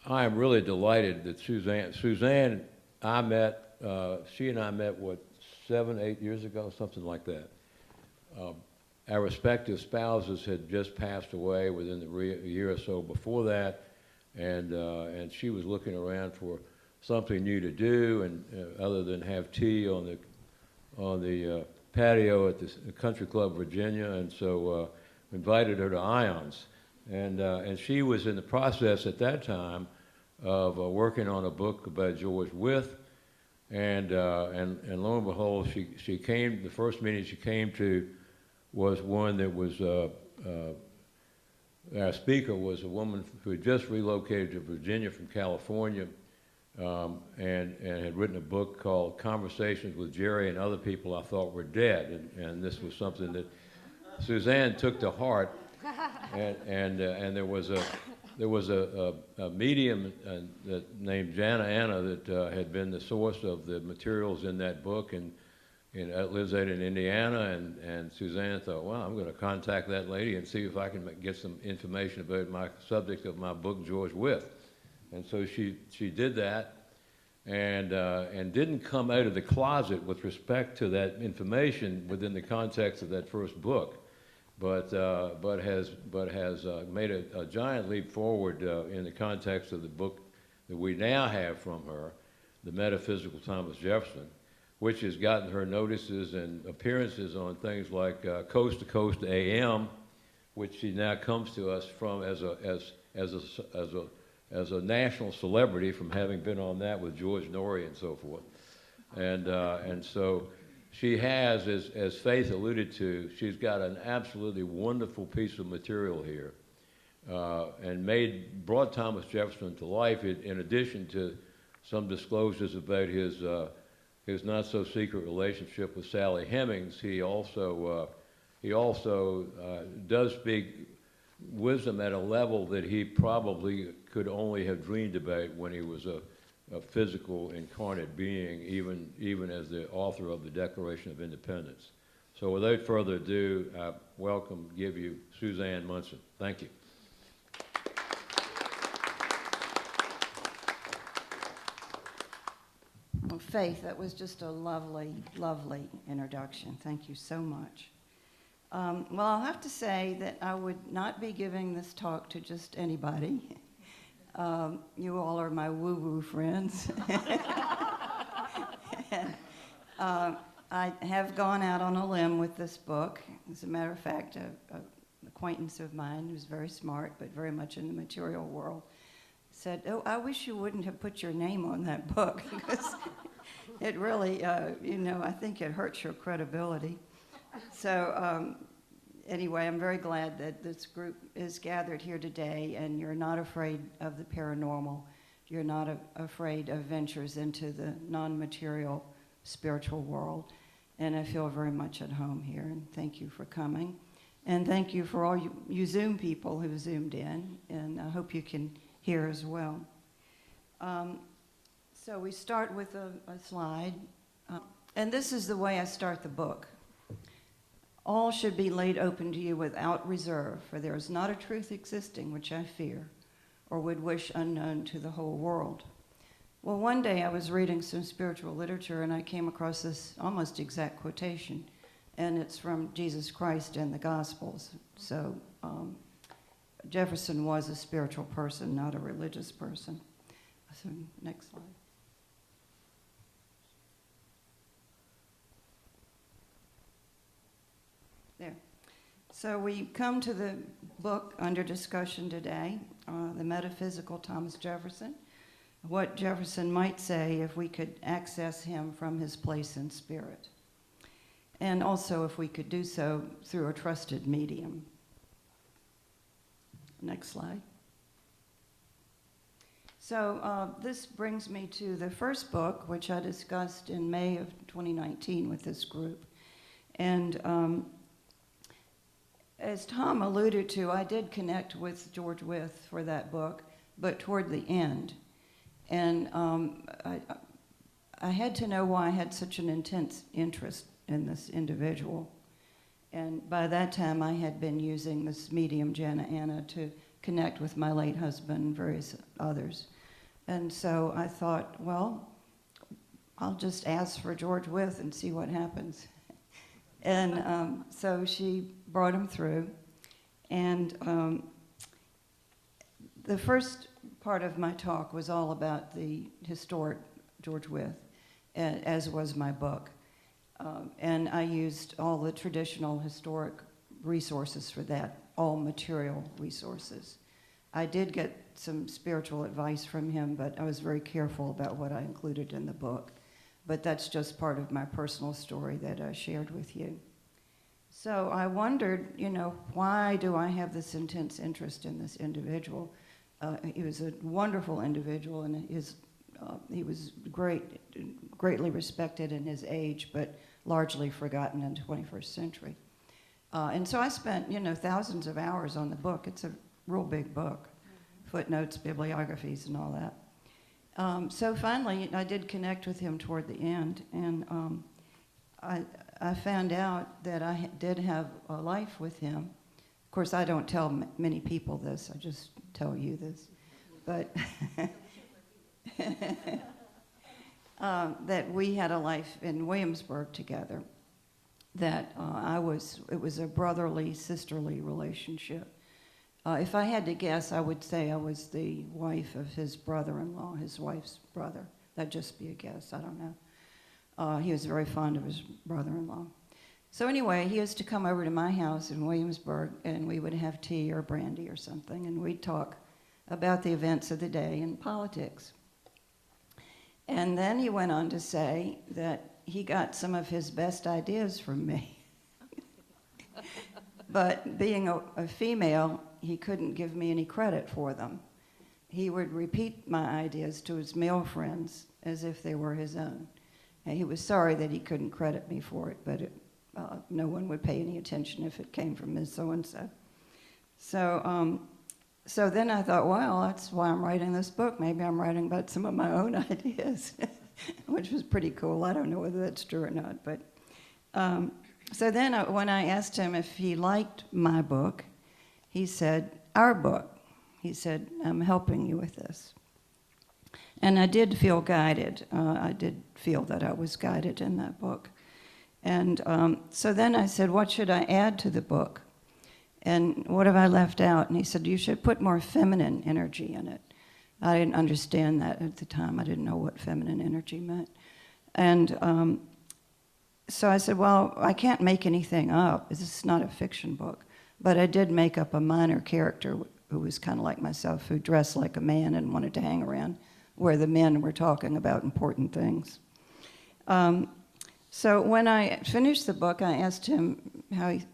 I am really delighted that Suzanne, she and I met, what, 7, 8 years ago, something like that. Our respective spouses had just passed away within the year or so before that, and she was looking around for something new to do, and other than have tea on the patio at the Country Club Virginia, and so invited her to IONS. And she was in the process at that time of working on a book about George Wythe, and lo and behold, she came. The first meeting she came to was one that was our speaker was a woman who had just relocated to Virginia from California, and had written a book called Conversations with Jerry and Other People I Thought Were Dead, and this was something that Suzanne took to heart. And there was a medium named Jana Anna that had been the source of the materials in that book, and lives out in Indiana. And Suzanne thought, well, I'm going to contact that lady and see if I can get some information about my subject of my book, George Wythe. And so she did that, and didn't come out of the closet with respect to that information within the context of that first book. But has made a giant leap forward in the context of the book that we now have from her, The Metaphysical Thomas Jefferson, which has gotten her notices and appearances on things like Coast to Coast AM, which she now comes to us from as a national celebrity from having been on that with George Norrie and so forth, and so. She has, as Faith alluded to, she's got an absolutely wonderful piece of material here, and brought Thomas Jefferson to life. In addition to some disclosures about his not so secret relationship with Sally Hemings, he also does speak wisdom at a level that he probably could only have dreamed about when he was a physical incarnate being, even as the author of the Declaration of Independence. So without further ado, I give you Suzanne Munson. Thank you. Well, Faith, that was just a lovely, lovely introduction. Thank you so much. Well, I'll have to say that I would not be giving this talk to just anybody. You all are my woo-woo friends. And, I have gone out on a limb with this book. As a matter of fact, an acquaintance of mine who's very smart but very much in the material world said, oh, I wish you wouldn't have put your name on that book, because it really, I think it hurts your credibility. So anyway, I'm very glad that this group is gathered here today, and you're not afraid of the paranormal. You're not afraid of ventures into the non-material spiritual world. And I feel very much at home here, and thank you for coming. And thank you for all you Zoom people who Zoomed in, and I hope you can hear as well. So we start with a slide. And this is the way I start the book. All should be laid open to you without reserve, for there is not a truth existing which I fear, or would wish unknown to the whole world. Well, one day I was reading some spiritual literature, and I came across this almost exact quotation, and it's from Jesus Christ and the Gospels. So Jefferson was a spiritual person, not a religious person. So next slide. There. So we come to the book under discussion today, The Metaphysical Thomas Jefferson, what Jefferson might say if we could access him from his place in spirit, and also if we could do so through a trusted medium. Next slide. So this brings me to the first book, which I discussed in May of 2019 with this group. And as Tom alluded to, I did connect with George Wythe for that book, but toward the end. And I had to know why I had such an intense interest in this individual. And by that time, I had been using this medium, Jana Anna, to connect with my late husband and various others. And so I thought, well, I'll just ask for George Wythe and see what happens. And so she brought him through. And the first part of my talk was all about the historic George Wythe, as was my book. And I used all the traditional historic resources for that, all material resources. I did get some spiritual advice from him, but I was very careful about what I included in the book. But that's just part of my personal story that I shared with you. So I wondered, why do I have this intense interest in this individual? He was a wonderful individual, and he was greatly respected in his age, but largely forgotten in the 21st century. And so I spent, thousands of hours on the book. It's a real big book, footnotes, bibliographies, and all that. So finally, I did connect with him toward the end, and I found out that I did have a life with him. Of course, I don't tell many people this. I just tell you this. But that we had a life in Williamsburg together. That it was a brotherly, sisterly relationship. If I had to guess, I would say I was the wife of his brother-in-law, his wife's brother. That'd just be a guess. I don't know. He was very fond of his brother-in-law. So anyway, he used to come over to my house in Williamsburg, and we would have tea or brandy or something, and we'd talk about the events of the day and politics. And then he went on to say that he got some of his best ideas from me. But being a female, he couldn't give me any credit for them. He would repeat my ideas to his male friends as if they were his own. And he was sorry that he couldn't credit me for it, but no one would pay any attention if it came from Ms. So-and-so. So then I thought, well, that's why I'm writing this book. Maybe I'm writing about some of my own ideas, which was pretty cool. I don't know whether that's true or not. But so then when I asked him if he liked my book, he said, our book. He said, I'm helping you with this. And I did feel guided. I did feel that I was guided in that book. And so then I said, what should I add to the book? And what have I left out? And he said, you should put more feminine energy in it. I didn't understand that at the time. I didn't know what feminine energy meant. And so I said, well, I can't make anything up. This is not a fiction book. But I did make up a minor character who was kind of like myself, who dressed like a man and wanted to hang around where the men were talking about important things. So when I finished the book, I asked him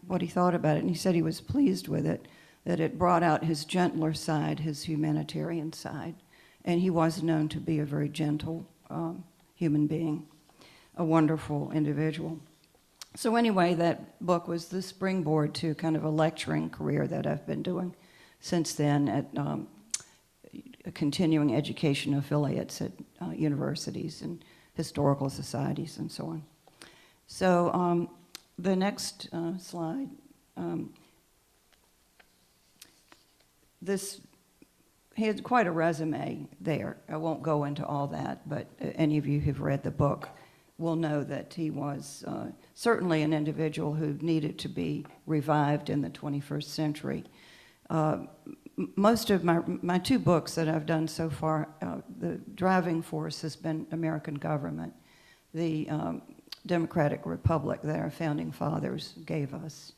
what he thought about it, and he said he was pleased with it, that it brought out his gentler side, his humanitarian side, and he was known to be a very gentle human being, a wonderful individual. So anyway, that book was the springboard to kind of a lecturing career that I've been doing since then at continuing education affiliates at universities and historical societies and so on. So the next slide, he had quite a resume there. I won't go into all that, but any of you who've read the book will know that he was certainly an individual who needed to be revived in the 21st century. Most of my two books that I've done so far, the driving force has been American government, the democratic republic that our founding fathers gave us,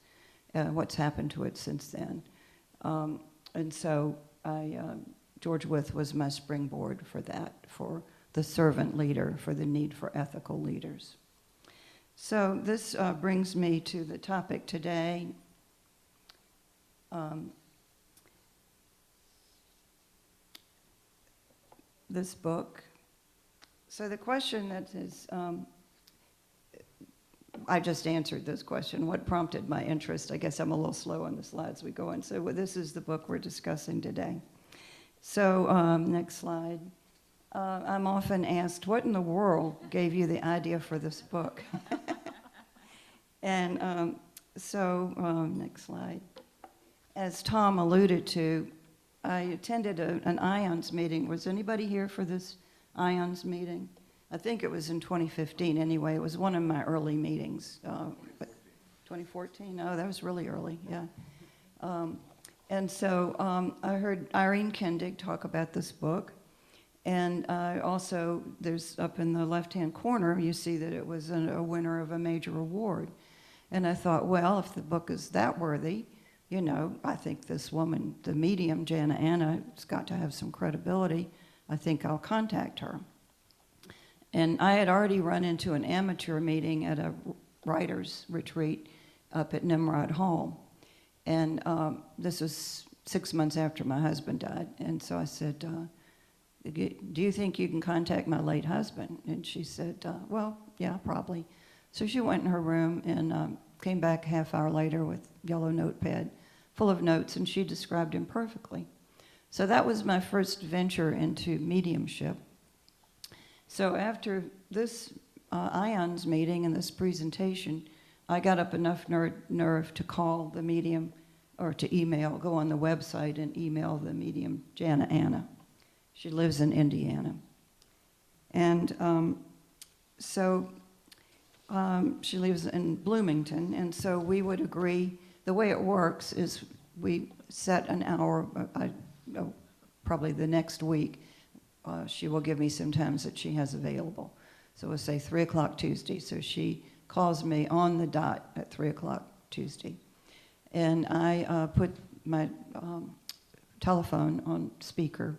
what's happened to it since then. And so George Wythe was my springboard for that, for the servant leader, for the need for ethical leaders. So this brings me to the topic today. This book. So the question that is, I just answered this question. What prompted my interest? I guess I'm a little slow on the slides we go on. So this is the book we're discussing today. So next slide. I'm often asked, what in the world gave you the idea for this book? And next slide. As Tom alluded to, I attended an IONS meeting. Was anybody here for this IONS meeting? I think it was in 2015 anyway. It was one of my early meetings. 2014? Oh, that was really early, yeah. And so I heard Irene Kendig talk about this book. And also, there's up in the left-hand corner, you see that it was a winner of a major award. And I thought, well, if the book is that worthy, you know, I think this woman, the medium, Jana Anna, has got to have some credibility. I think I'll contact her. And I had already run into an amateur meeting at a writer's retreat up at Nimrod Hall. And this was 6 months after my husband died. And so I said, do you think you can contact my late husband? And she said, well, yeah, probably. So she went in her room and came back a half hour later with yellow notepad full of notes, and she described him perfectly. So that was my first venture into mediumship. So after this IONS meeting and this presentation, I got up enough nerve to call the medium, or to email, go on the website and email the medium, Jana Anna. She lives in Indiana. And she lives in Bloomington, and so we would agree. The way it works is we set an hour, probably the next week, she will give me some times that she has available. So we'll say 3 o'clock Tuesday. So she calls me on the dot at 3 o'clock Tuesday. And I put my telephone on speaker.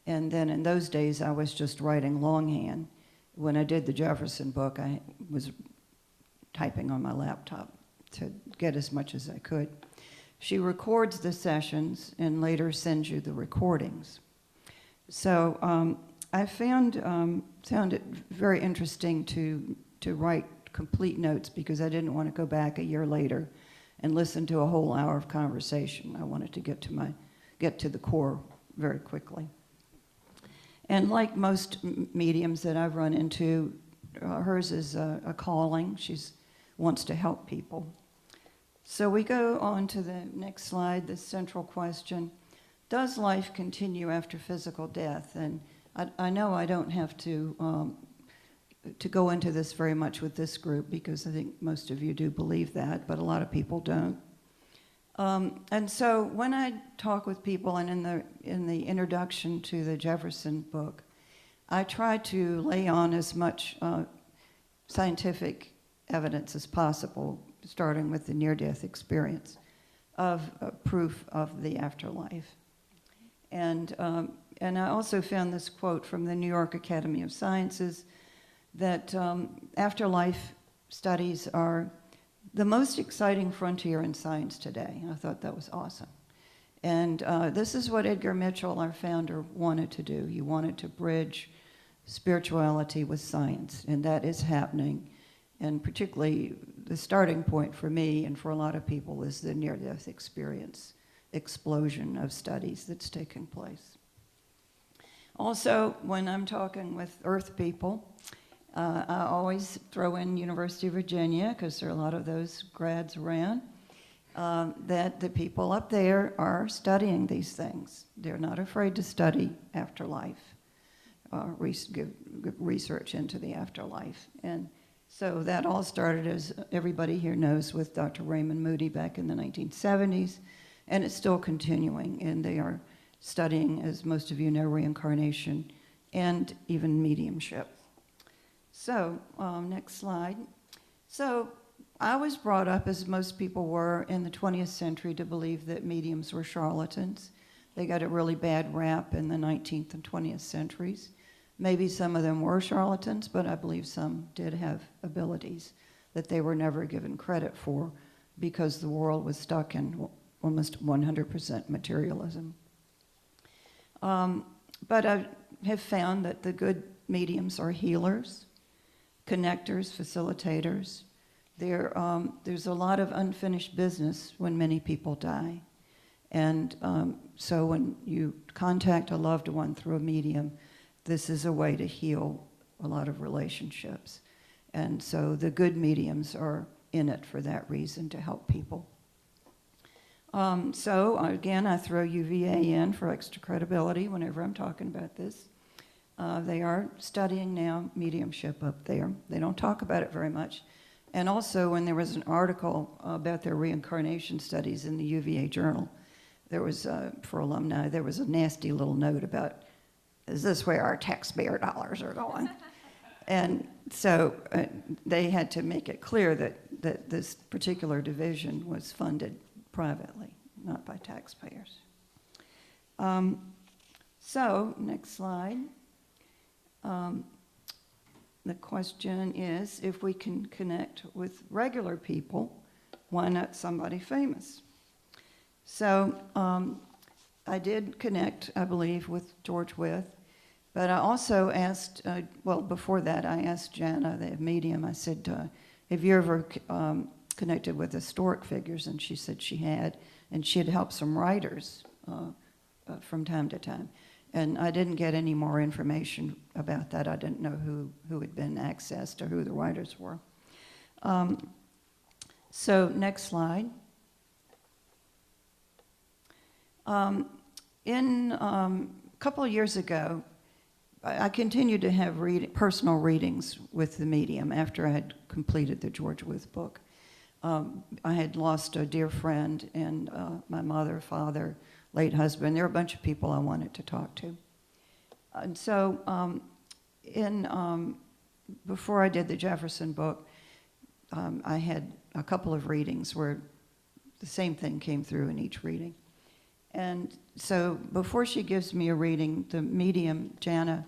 And then in those days, I was just writing longhand. When I did the Jefferson book, I was typing on my laptop to get as much as I could. She records the sessions and later sends you the recordings. So I found it very interesting to write complete notes because I didn't want to go back a year later and listen to a whole hour of conversation. I wanted to get to the core very quickly. And like most mediums that I've run into, hers is a calling. She wants to help people. So we go on to the next slide, the central question. Does life continue after physical death? And I know I don't have to go into this very much with this group because I think most of you do believe that, but a lot of people don't. And so when I talk with people, and in the introduction to the Jefferson book, I try to lay on as much scientific evidence as possible, starting with the near-death experience of proof of the afterlife. And I also found this quote from the New York Academy of Sciences that afterlife studies are the most exciting frontier in science today. I thought that was awesome. And this is what Edgar Mitchell, our founder, wanted to do. He wanted to bridge spirituality with science, and that is happening. And particularly the starting point for me and for a lot of people is the near-death experience explosion of studies that's taking place. Also, when I'm talking with Earth people, I always throw in University of Virginia, because there are a lot of those grads around, that the people up there are studying these things. They're not afraid to study afterlife, give research into the afterlife. And so that all started, as everybody here knows, with Dr. Raymond Moody back in the 1970s, and it's still continuing. And they are studying, as most of you know, reincarnation and even mediumship. So, next slide. So, I was brought up, as most people were, in the 20th century to believe that mediums were charlatans. They got a really bad rap in the 19th and 20th centuries. Maybe some of them were charlatans, but I believe some did have abilities that they were never given credit for because the world was stuck in almost 100% materialism. But I have found that the good mediums are healers, connectors, facilitators. There's a lot of unfinished business when many people die. And so when you contact a loved one through a medium, this is a way to heal a lot of relationships. And so the good mediums are in it for that reason, to help people. So again, I throw UVA in for extra credibility whenever I'm talking about this. They are studying now mediumship up there. They don't talk about it very much. And also, when there was an article about their reincarnation studies in the UVA journal, there was, for alumni, there was a nasty little note about, is this where our taxpayer dollars are going? And so they had to make it clear that this particular division was funded privately, not by taxpayers. So, next slide. The question is, if we can connect with regular people, why not somebody famous? So I did connect, I believe, with George Wythe, but I also asked, well, before that, I asked Jana, the medium, I said, have you ever connected with historic figures? And she said she had, and she had helped some writers from time to time. And I didn't get any more information about that. I didn't know who had been accessed or who the writers were. So next slide. A couple of years ago, I continued to have personal readings with the medium after I had completed the George Wythe book. I had lost a dear friend and my mother, father, late husband. There were a bunch of people I wanted to talk to. And so before I did the Jefferson book, I had a couple of readings where the same thing came through in each reading. And so before she gives me a reading, the medium, Jana,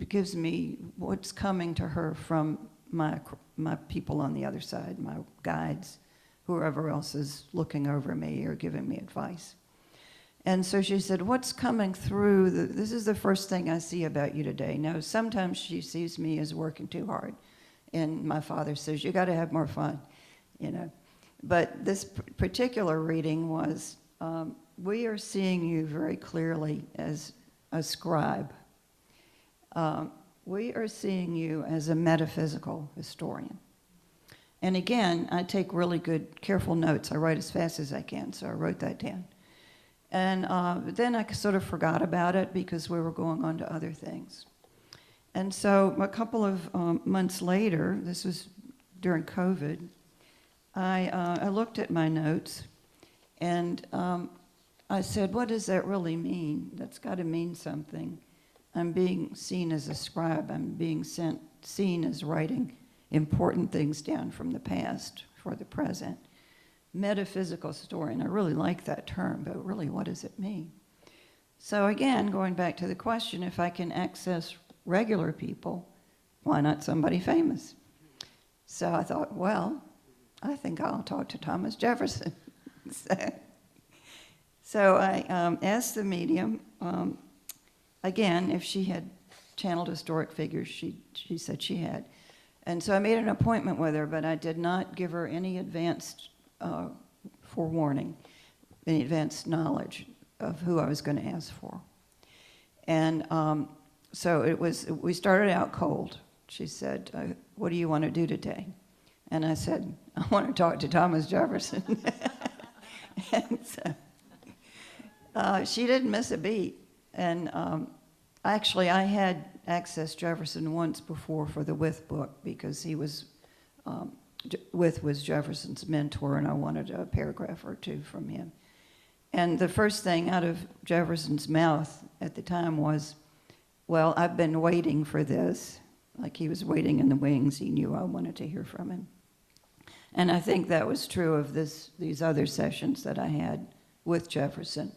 gives me what's coming to her from my people on the other side, my guides, whoever else is looking over me or giving me advice. And so she said, what's coming through, this is the first thing I see about you today. Now, sometimes she sees me as working too hard. And my father says, you got to have more fun, you know. But this particular reading was, we are seeing you very clearly as a scribe. We are seeing you as a metaphysical historian. And again, I take really good, careful notes. I write as fast as I can, so I wrote that down. And then I sort of forgot about it because we were going on to other things. And so a couple of months later, this was during COVID, I looked at my notes and I said, what does that really mean? That's got to mean something. I'm being seen as a scribe. I'm being seen as writing important things down from the past for the present. Metaphysical historian, I really like that term, but really what does it mean? So again, going back to the question, if I can access regular people, why not somebody famous? So I thought, well, I think I'll talk to Thomas Jefferson. So I asked the medium, again, if she had channeled historic figures. She said she had. And so I made an appointment with her, but I did not give her any advanced forewarning, any advanced knowledge of who I was going to ask for. And so we started out cold. She said, what do you want to do today? And I said, I want to talk to Thomas Jefferson. And so she didn't miss a beat. And actually, I had accessed Jefferson once before for the Wythe book because he was, Wythe was Jefferson's mentor, and I wanted a paragraph or two from him. And the first thing out of Jefferson's mouth at the time was, well, I've been waiting for this. Like he was waiting in the wings. He knew I wanted to hear from him. And I think that was true of these other sessions that I had with Jefferson.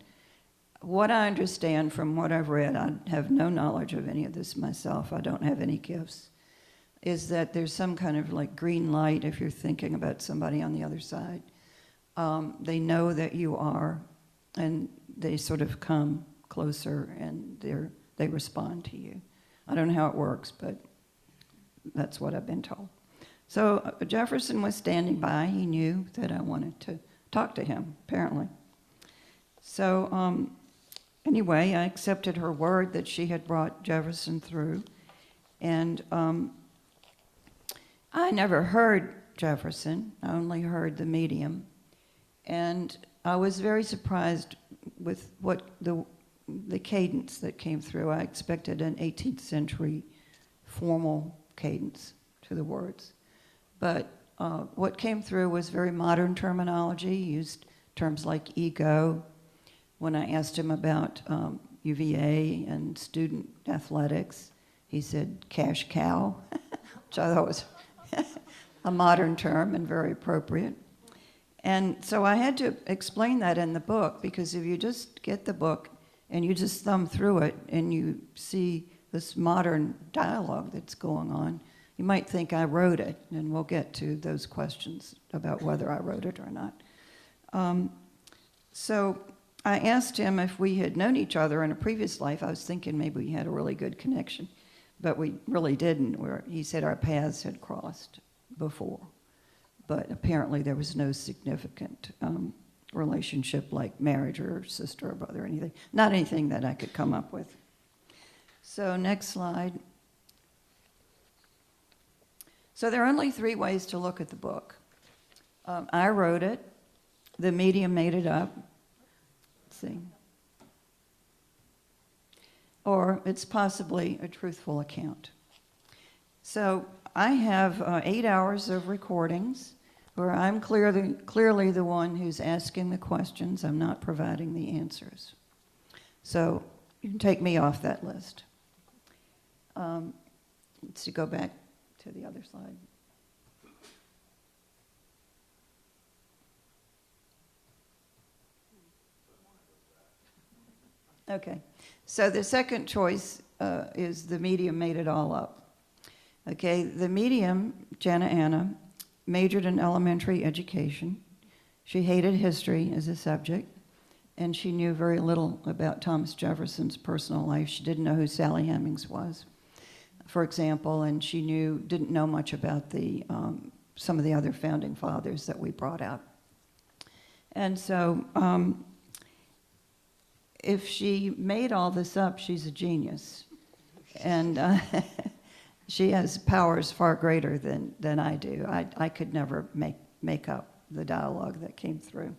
What I understand from what I've read, I have no knowledge of any of this myself. I don't have any gifts, is that there's some kind of like green light if you're thinking about somebody on the other side. They know that you are, and they sort of come closer and they respond to you. I don't know how it works, but that's what I've been told. So Jefferson was standing by. He knew that I wanted to talk to him, apparently. So anyway, I accepted her word that she had brought Jefferson through. And I never heard Jefferson. I only heard the medium. And I was very surprised with what the cadence that came through. I expected an 18th century formal cadence to the words. But what came through was very modern terminology, used terms like ego. When I asked him about UVA and student athletics, he said cash cow, which I thought was a modern term and very appropriate. And so I had to explain that in the book, because if you just get the book and you just thumb through it and you see this modern dialogue that's going on, you might think I wrote it, and we'll get to those questions about whether I wrote it or not. So I asked him if we had known each other in a previous life. I was thinking maybe we had a really good connection, but we really didn't. He said our paths had crossed before, but apparently there was no significant relationship like marriage or sister or brother or anything. Not anything that I could come up with. So next slide. So there are only 3 ways to look at the book. I wrote it. The medium made it up. Let's see. Or it's possibly a truthful account. So I have 8 hours of recordings where I'm clearly the one who's asking the questions. I'm not providing the answers. So you can take me off that list. Let's go back to the other slide. Okay, so the second choice is the medium made it all up. Okay, the medium, Jana Anna, majored in elementary education. She hated history as a subject, and she knew very little about Thomas Jefferson's personal life. She didn't know who Sally Hemings was, for example, and she didn't know much about some of the other founding fathers that we brought out. And so if she made all this up, she's a genius. And she has powers far greater than I do. I could never make up the dialogue that came through.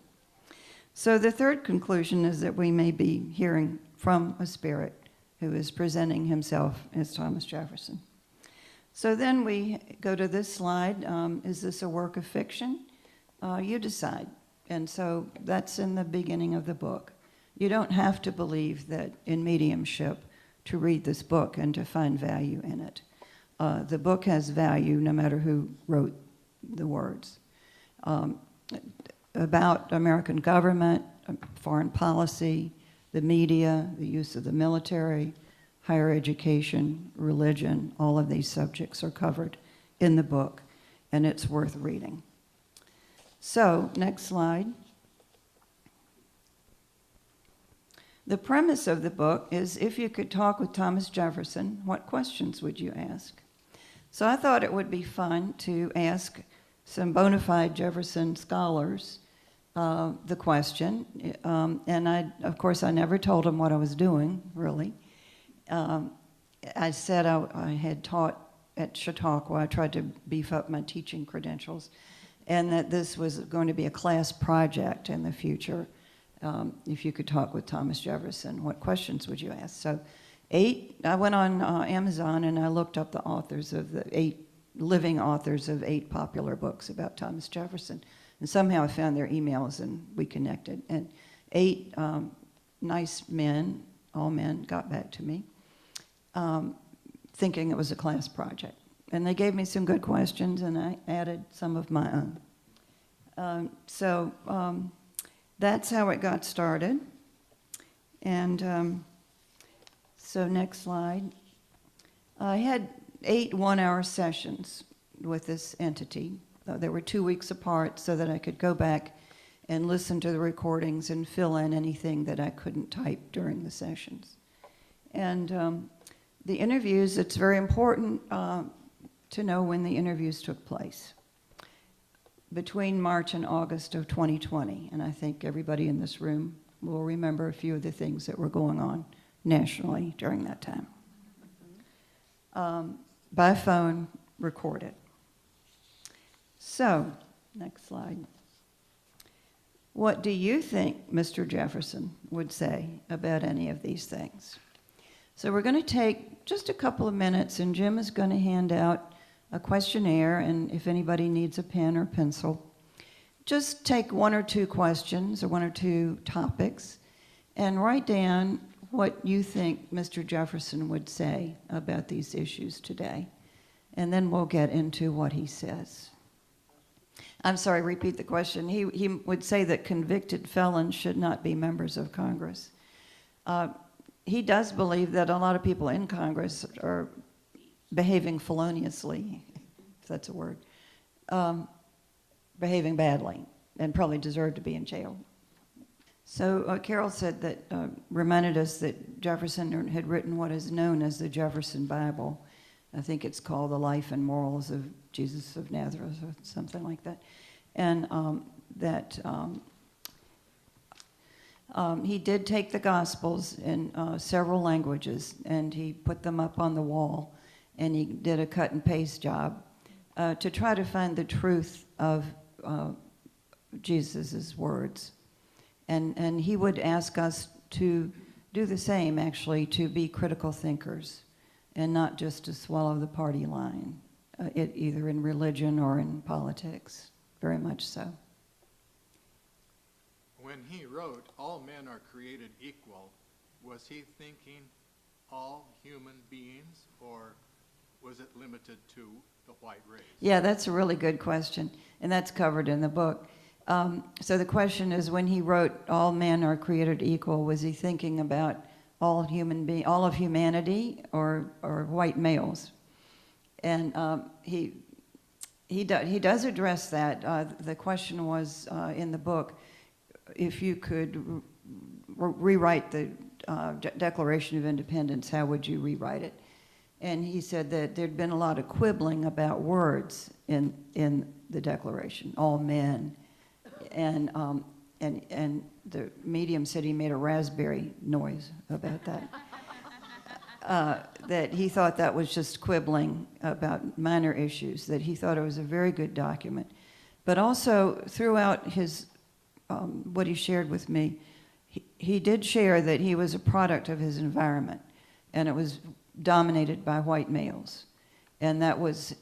So the third conclusion is that we may be hearing from a spirit who is presenting himself as Thomas Jefferson. So then we go to this slide. Is this a work of fiction? You decide. And so that's in the beginning of the book. You don't have to believe that in mediumship to read this book and to find value in it. The book has value no matter who wrote the words. About American government, foreign policy, the media, the use of the military, higher education, religion, all of these subjects are covered in the book, and it's worth reading. So, next slide. The premise of the book is, if you could talk with Thomas Jefferson, what questions would you ask? So I thought it would be fun to ask some bona fide Jefferson scholars the question. And of course, I never told them what I was doing, really. I said I had taught at Chautauqua. I tried to beef up my teaching credentials, and that this was going to be a class project in the future. If you could talk with Thomas Jefferson, what questions would you ask? So I went on Amazon and I looked up the authors of the 8 living authors of 8 popular books about Thomas Jefferson. And somehow I found their emails and we connected. And 8 nice men, all men, got back to me, thinking it was a class project. And they gave me some good questions and I added some of my own. That's how it got started. And so next slide. I had 8 one-hour sessions with this entity. They were 2 weeks apart so that I could go back and listen to the recordings and fill in anything that I couldn't type during the sessions. And the interviews, it's very important to know when the interviews took place. Between March and August of 2020, and I think everybody in this room will remember a few of the things that were going on nationally during that time. By phone, recorded. So, next slide. what do you think Mr. Jefferson would say about any of these things? So we're going to take just a couple of minutes, and Jim is going to hand out a questionnaire, and if anybody needs a pen or pencil, just take one or two questions or one or two topics and write down what you think Mr. Jefferson would say about these issues today. And then we'll get into what he says. I'm sorry, repeat the question. He would say that convicted felons should not be members of Congress. He does believe that a lot of people in Congress are behaving feloniously, if that's a word, behaving badly, and probably deserve to be in jail. So Carol said that, reminded us that Jefferson had written what is known as the Jefferson Bible. I think it's called The Life and Morals of Jesus of Nazareth, or something like that. And he did take the Gospels in several languages, and he put them up on the wall, and he did a cut and paste job to try to find the truth of Jesus' words. And he would ask us to do the same, actually, to be critical thinkers and not just to swallow the party line, either in religion or in politics, very much so. When he wrote, "All men are created equal," was he thinking all human beings, or was it limited to the white race? Yeah, that's a really good question, and that's covered in the book. So the question is, when he wrote "All men are created equal," was he thinking about all of humanity, or white males? And he does address that. The question was in the book, if you could rewrite the Declaration of Independence, how would you rewrite it? And he said that there'd been a lot of quibbling about words in the Declaration, all men. And the medium said he made a raspberry noise about that. That he thought that was just quibbling about minor issues, that he thought it was a very good document. But also, throughout his, what he shared with me, he did share that he was a product of his environment, and it was dominated by white males. And that was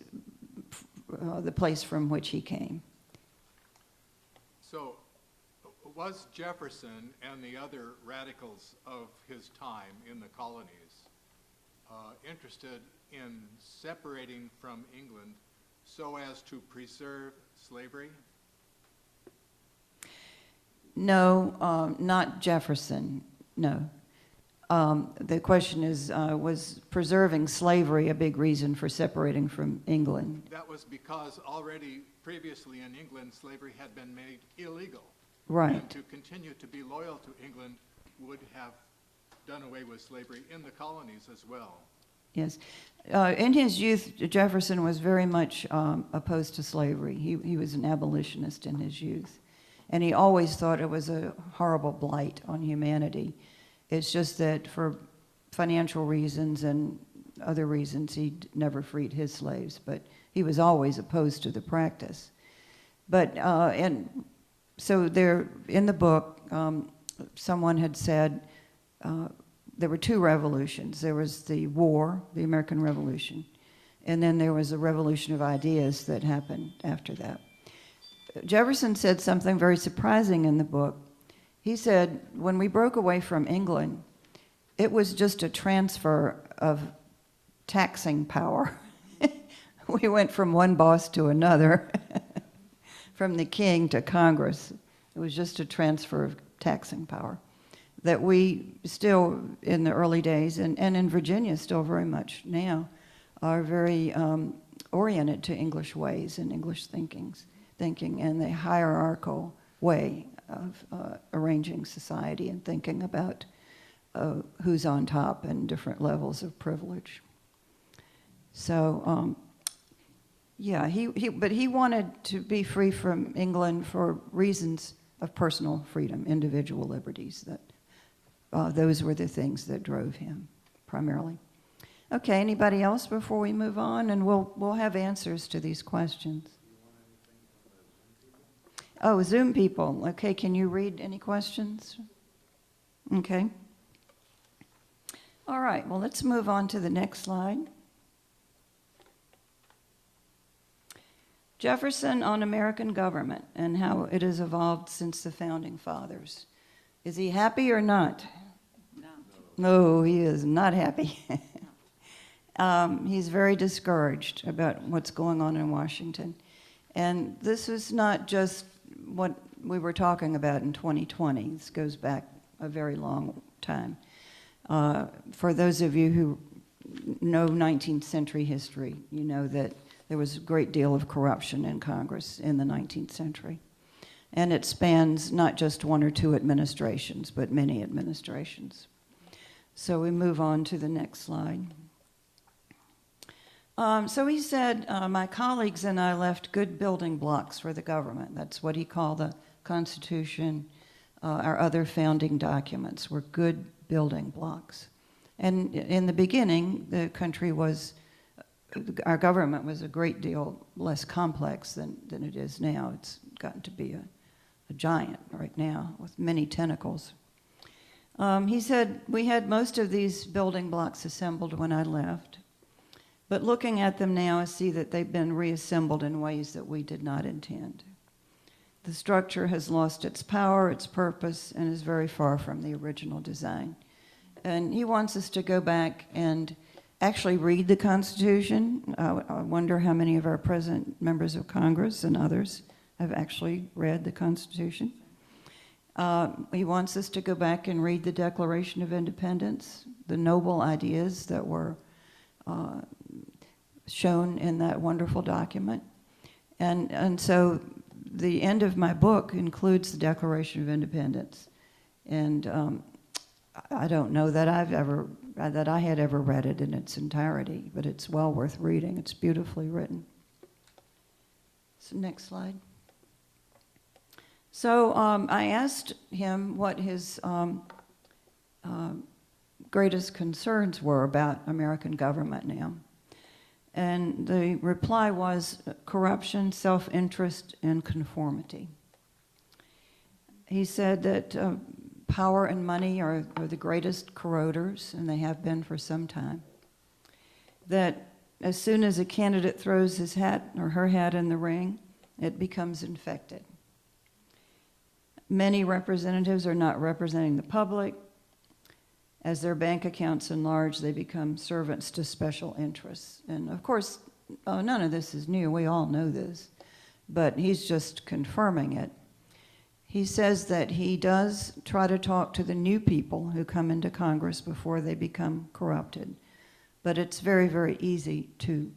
the place from which he came. So, was Jefferson and the other radicals of his time in the colonies interested in separating from England so as to preserve slavery? No, not Jefferson, no. The question is, was preserving slavery a big reason for separating from England? That was because already previously in England, slavery had been made illegal. Right. And to continue to be loyal to England would have done away with slavery in the colonies as well. Yes. In his youth, Jefferson was very much opposed to slavery. He was an abolitionist in his youth. And he always thought it was a horrible blight on humanity. It's just that for financial reasons and other reasons, he never freed his slaves. But he was always opposed to the practice. But, and so there, in the book, someone had said, there were two revolutions. There was the war, the American Revolution, and then there was a revolution of ideas that happened after that. Jefferson said something very surprising in the book. He said, when we broke away from England, it was just a transfer of taxing power. We went from one boss to another, from the king to Congress. It was just a transfer of taxing power. That we still, in the early days, and in Virginia still very much now, are very oriented to English ways and English thinking and the hierarchical way of arranging society and thinking about who's on top and different levels of privilege. So, yeah, but he wanted to be free from England for reasons of personal freedom, individual liberties. That those were the things that drove him primarily. Okay, anybody else before we move on? And we'll have answers to these questions. Oh, Zoom people. Okay, can you read any questions? Okay. All right, well, let's move on to the next slide. Jefferson on American government and how it has evolved since the Founding Fathers. Is he happy or not? No. No, he is not happy. He's very discouraged about what's going on in Washington. And this is not just what we were talking about in 2020. This goes back a very long time. For those of you who know 19th century history, you know that there was a great deal of corruption in Congress in the 19th century. And it spans not just one or two administrations, but many administrations. So we move on to the next slide. So he said, my colleagues and I left good building blocks for the government. That's what he called the Constitution. Our other founding documents were good building blocks. And in the beginning, the country was, our government was a great deal less complex than it is now. It's gotten to be a giant right now with many tentacles. He said, we had most of these building blocks assembled when I left. But looking at them now, I see that they've been reassembled in ways that we did not intend. The structure has lost its power, its purpose, and is very far from the original design. And he wants us to go back and actually read the Constitution. I wonder how many of our present members of Congress and others have actually read the Constitution. He wants us to go back and read the Declaration of Independence, the noble ideas that were shown in that wonderful document. And so the end of my book includes the Declaration of Independence. And I don't know that I had ever read it in its entirety, but it's well worth reading. It's beautifully written. So next slide. So I asked him what his greatest concerns were about American government now. And the reply was corruption, self-interest, and conformity. He said that power and money are the greatest corroders, and they have been for some time. That as soon as a candidate throws his hat or her hat in the ring, it becomes infected. Many representatives are not representing the public. As their bank accounts enlarge, they become servants to special interests. And of course, none of this is new. We all know this. But he's just confirming it. He says that he does try to talk to the new people who come into Congress before they become corrupted. But it's very, very easy to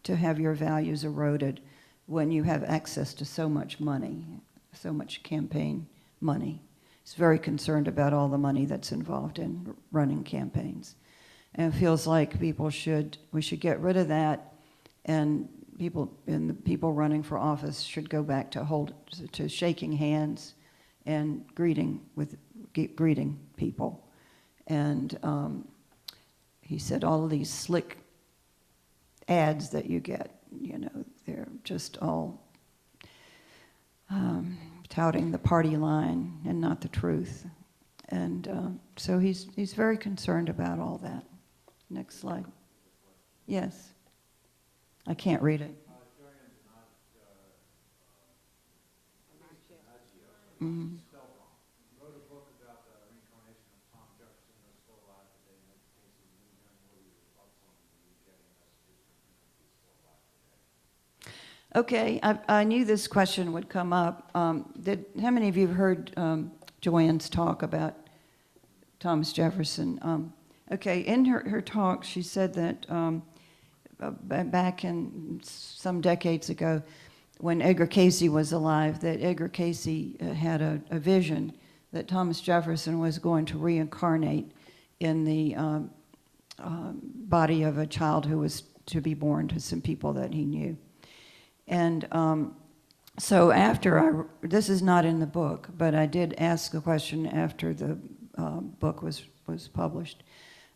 have your values eroded when you have access to so much money, so much campaign money. He's very concerned about all the money that's involved in running campaigns, and feels like we should get rid of that, and the people running for office should go back to shaking hands and greeting people. And he said all of these slick ads that you get, they're just all touting the party line and not the truth. And so he's very concerned about all that. Next slide. Yes. I can't read it. Mm-hmm. Wrote a book about the reincarnation of Tom Jefferson, who's still alive today, and Casey Newton. What are your thoughts on getting messages from him if he's still alive today? Okay, I knew this question would come up. How many of you have heard Joanne's talk about Thomas Jefferson? Okay, in her talk, she said that back in some decades ago, when Edgar Casey was alive, that Edgar Casey had a vision that Thomas Jefferson was going to reincarnate in the body of a child who was to be born to some people that he knew. And so after this is not in the book, but I did ask a question after the book was published,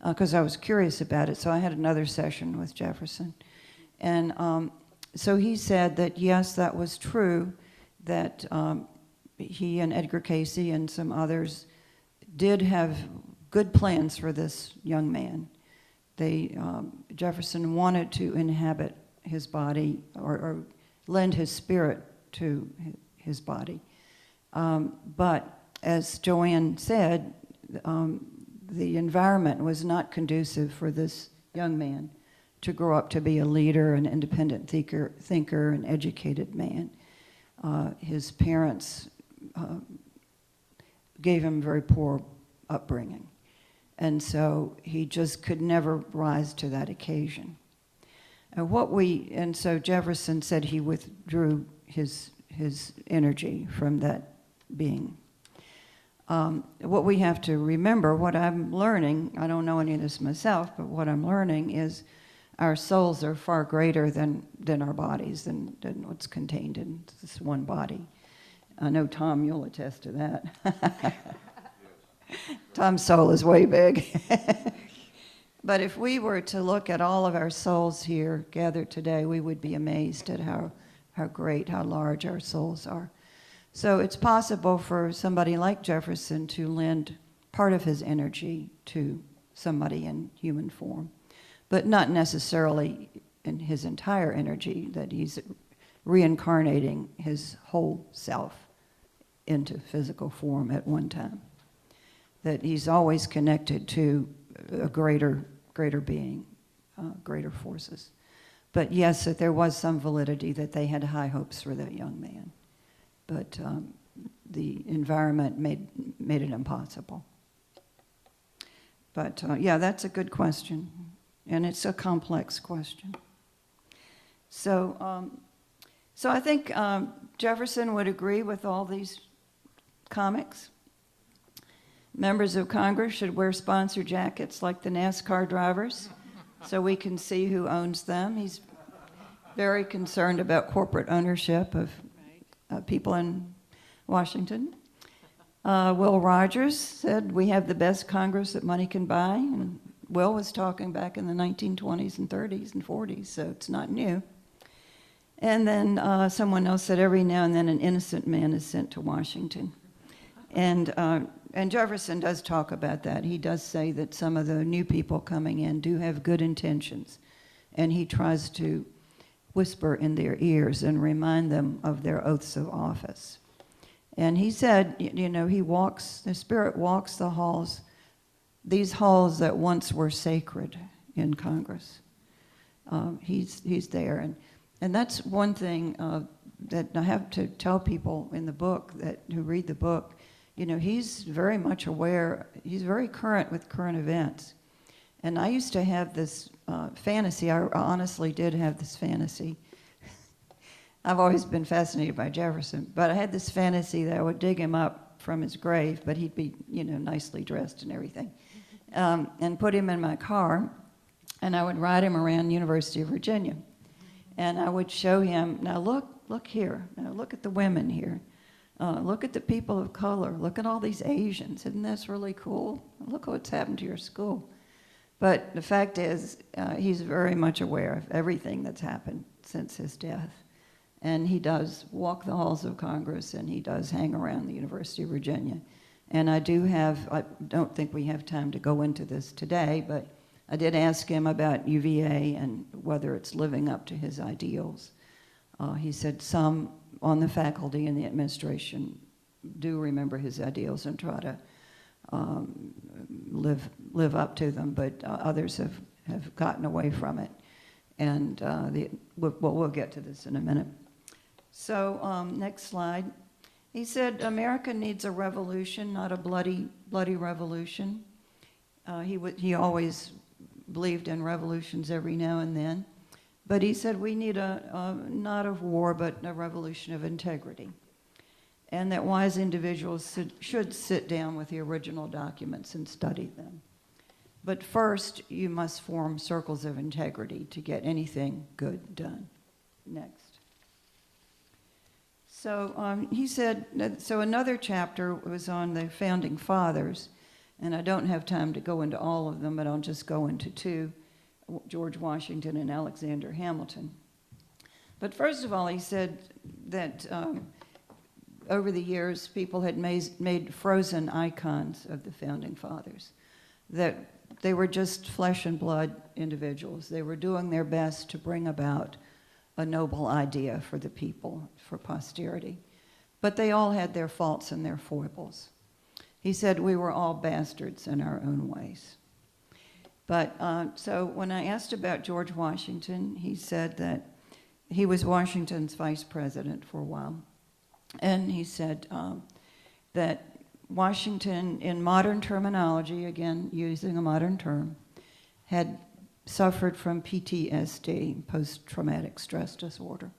because I was curious about it. So I had another session with Jefferson. And so he said that, yes, that was true, that he and Edgar Casey and some others did have good plans for this young man. Jefferson wanted to inhabit his body or lend his spirit to his body. But as Joanne said, the environment was not conducive for this young man to grow up to be a leader, an independent thinker, an educated man. His parents gave him very poor upbringing. And so he just could never rise to that occasion. And so Jefferson said he withdrew his energy from that being. What we have to remember, what I'm learning, I don't know any of this myself, but what I'm learning is our souls are far greater than our bodies, than what's contained in this one body. I know, Tom, you'll attest to that. Tom's soul is way big. But if we were to look at all of our souls here gathered today, we would be amazed at how great, how large our souls are. So it's possible for somebody like Jefferson to lend part of his energy to somebody in human form, but not necessarily in his entire energy, that he's reincarnating his whole self into physical form at one time. That he's always connected to a greater being, greater forces. But yes, that there was some validity that they had high hopes for that young man. But the environment made it impossible. But yeah, that's a good question. And it's a complex question. So I think Jefferson would agree with all these comics. Members of Congress should wear sponsor jackets like the NASCAR drivers so we can see who owns them. He's very concerned about corporate ownership of people in Washington. Will Rogers said, "We have the best Congress that money can buy." And Will was talking back in the 1920s and 30s and 40s, so it's not new. And then someone else said, "Every now and then an innocent man is sent to Washington." And Jefferson does talk about that. He does say that some of the new people coming in do have good intentions, and he tries to whisper in their ears and remind them of their oaths of office. And he said, the Spirit walks the halls, these halls that once were sacred in Congress. He's there. And that's one thing that I have to tell people in the book who read the book. He's very much aware, he's very current with current events. And I used to have this fantasy, I honestly did have this fantasy. I've always been fascinated by Jefferson, but I had this fantasy that I would dig him up from his grave, but he'd be, nicely dressed and everything, and put him in my car, and I would ride him around University of Virginia. And I would show him, now look here, now look at the women here. Look at the people of color. Look at all these Asians. Isn't this really cool? Look what's happened to your school. But the fact is, he's very much aware of everything that's happened since his death. And he does walk the halls of Congress, and he does hang around the University of Virginia. And I don't think we have time to go into this today, but I did ask him about UVA and whether it's living up to his ideals. He said some on the faculty and the administration do remember his ideals and try to live up to them, but others have gotten away from it. And we'll get to this in a minute. So next slide. He said America needs a revolution, not a bloody revolution. He always believed in revolutions every now and then. But he said we need not of war, but a revolution of integrity. And that wise individuals should sit down with the original documents and study them. But first, you must form circles of integrity to get anything good done. Next. So he said, so another chapter was on the Founding Fathers, and I don't have time to go into all of them, but I'll just go into two. George Washington and Alexander Hamilton. But first of all, he said that over the years, people had made frozen icons of the Founding Fathers, that they were just flesh and blood individuals. They were doing their best to bring about a noble idea for the people, for posterity. But they all had their faults and their foibles. He said we were all bastards in our own ways. But so when I asked about George Washington, he said that he was Washington's vice president for a while. And he said that Washington, in modern terminology, again, using a modern term, had suffered from PTSD, post-traumatic stress disorder,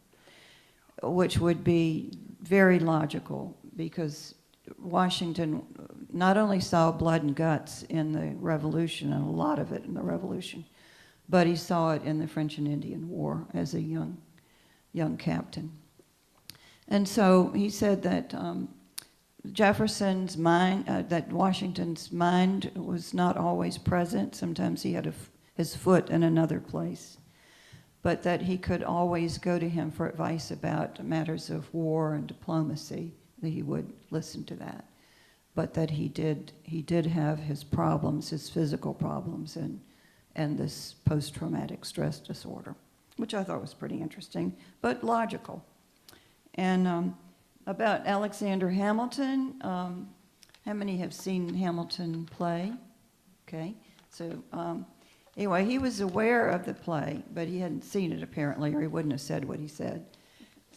which would be very logical because Washington not only saw blood and guts in the Revolution, and a lot of it in the Revolution, but he saw it in the French and Indian War as a young captain. And so he said that Jefferson's mind, that Washington's mind was not always present. Sometimes he had his foot in another place, but that he could always go to him for advice about matters of war and diplomacy, that he would listen to that. But that he did have his problems, his physical problems, and this post-traumatic stress disorder, which I thought was pretty interesting, but logical. And about Alexander Hamilton, how many have seen Hamilton play? Okay, so anyway, he was aware of the play, but he hadn't seen it apparently, or he wouldn't have said what he said.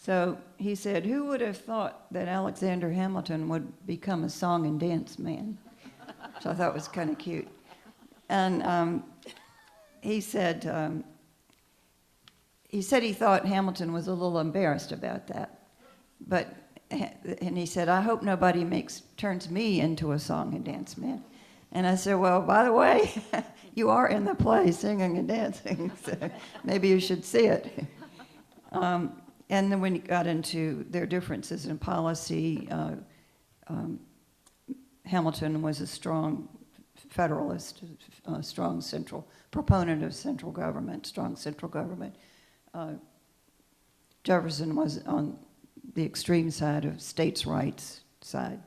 So he said, who would have thought that Alexander Hamilton would become a song and dance man? Which I thought was kind of cute. And he said he thought Hamilton was a little embarrassed about that. And he said, I hope nobody turns me into a song and dance man. And I said, well, by the way, you are in the play singing and dancing, so maybe you should see it. And then when he got into their differences in policy, Hamilton was a strong federalist, a strong proponent of central government, strong central government. Jefferson was on the extreme side of states' rights side.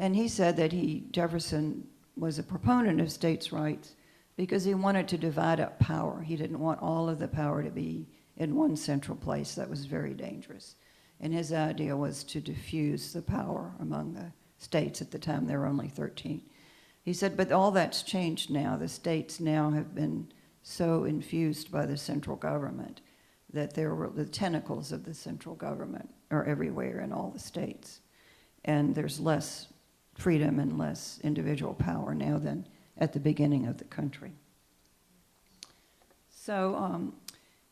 And he said that Jefferson was a proponent of states' rights because he wanted to divide up power. He didn't want all of the power to be in one central place. That was very dangerous. And his idea was to diffuse the power among the states. At the time, there were only 13. He said, but all that's changed now. The states now have been so infused by the central government that the tentacles of the central government are everywhere in all the states. And there's less freedom and less individual power now than at the beginning of the country. So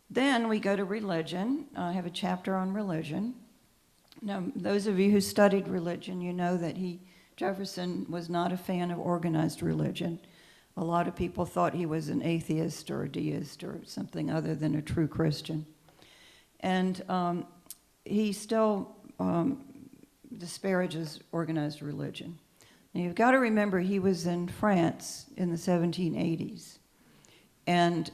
then we go to religion. I have a chapter on religion. Now, those of you who studied religion, you know that Jefferson was not a fan of organized religion. A lot of people thought he was an atheist or a deist or something other than a true Christian. And he still disparages organized religion. Now, you've got to remember he was in France in the 1780s. And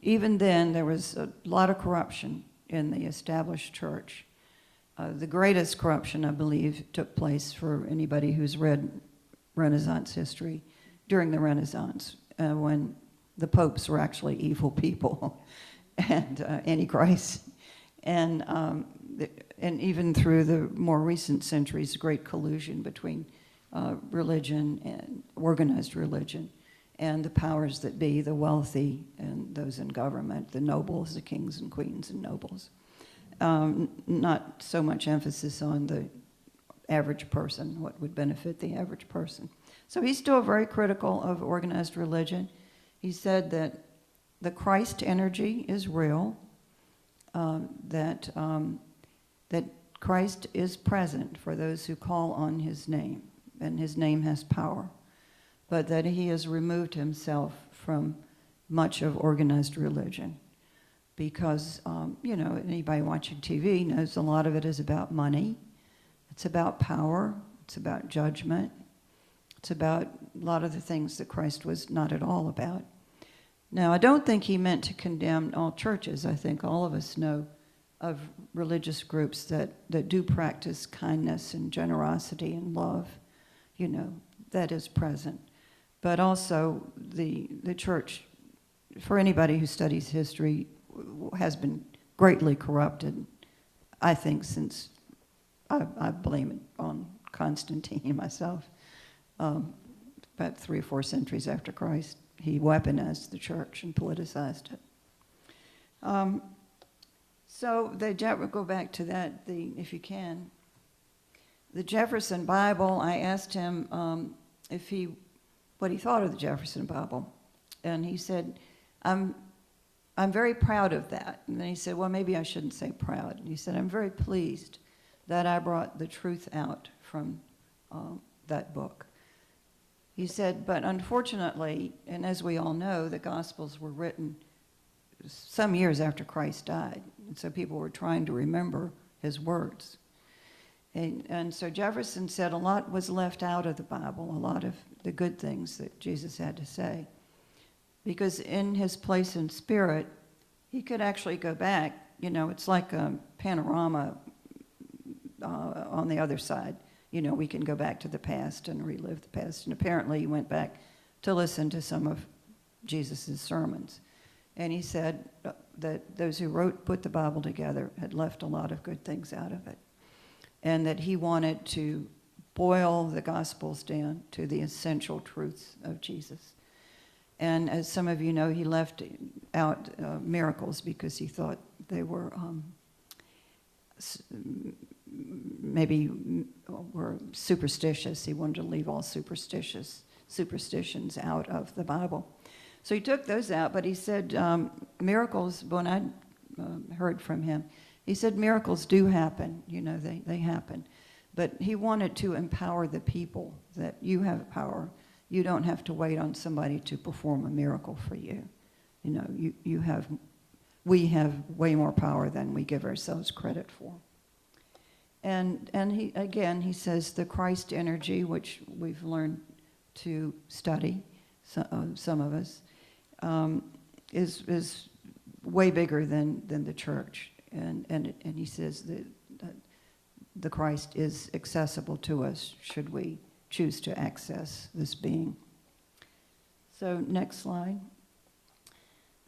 even then, there was a lot of corruption in the established church. The greatest corruption, I believe, took place for anybody who's read Renaissance history during the Renaissance, when the popes were actually evil people and antichrist. And even through the more recent centuries, great collusion between religion and organized religion and the powers that be, the wealthy and those in government, the nobles, the kings and queens and nobles. Not so much emphasis on the average person, what would benefit the average person. So he's still very critical of organized religion. He said that the Christ energy is real, that Christ is present for those who call on his name, and his name has power, but that he has removed himself from much of organized religion. Because, anybody watching TV knows a lot of it is about money. It's about power. It's about judgment. It's about a lot of the things that Christ was not at all about. Now, I don't think he meant to condemn all churches. I think all of us know of religious groups that do practice kindness and generosity and love, you know, that is present. But also the church, for anybody who studies history, has been greatly corrupted, I think, since I blame it on Constantine myself. About 3 or 4 centuries after Christ, he weaponized the church and politicized it. So we'll go back to that, if you can. The Jefferson Bible, I asked him what he thought of the Jefferson Bible. And he said, I'm very proud of that. And then he said, well, maybe I shouldn't say proud. And he said, I'm very pleased that I brought the truth out from that book. He said, but unfortunately, and as we all know, the Gospels were written some years after Christ died. And so people were trying to remember his words. And so Jefferson said a lot was left out of the Bible, a lot of the good things that Jesus had to say. Because in his place in spirit, he could actually go back. You know, it's like a panorama on the other side. You know, we can go back to the past and relive the past. And apparently he went back to listen to some of Jesus' sermons. And he said that those who put the Bible together had left a lot of good things out of it. And that he wanted to boil the Gospels down to the essential truths of Jesus. And as some of you know, he left out miracles because he thought they were maybe were superstitious. He wanted to leave all superstitions out of the Bible. So he took those out, but he said miracles, when I heard from him, he said miracles do happen, you know, they happen. But he wanted to empower the people, that you have power. You don't have to wait on somebody to perform a miracle for you. You know, we have way more power than we give ourselves credit for. And he says the Christ energy, which we've learned to study, some of us, is way bigger than the church. And he says that the Christ is accessible to us should we choose to access this being. So next slide.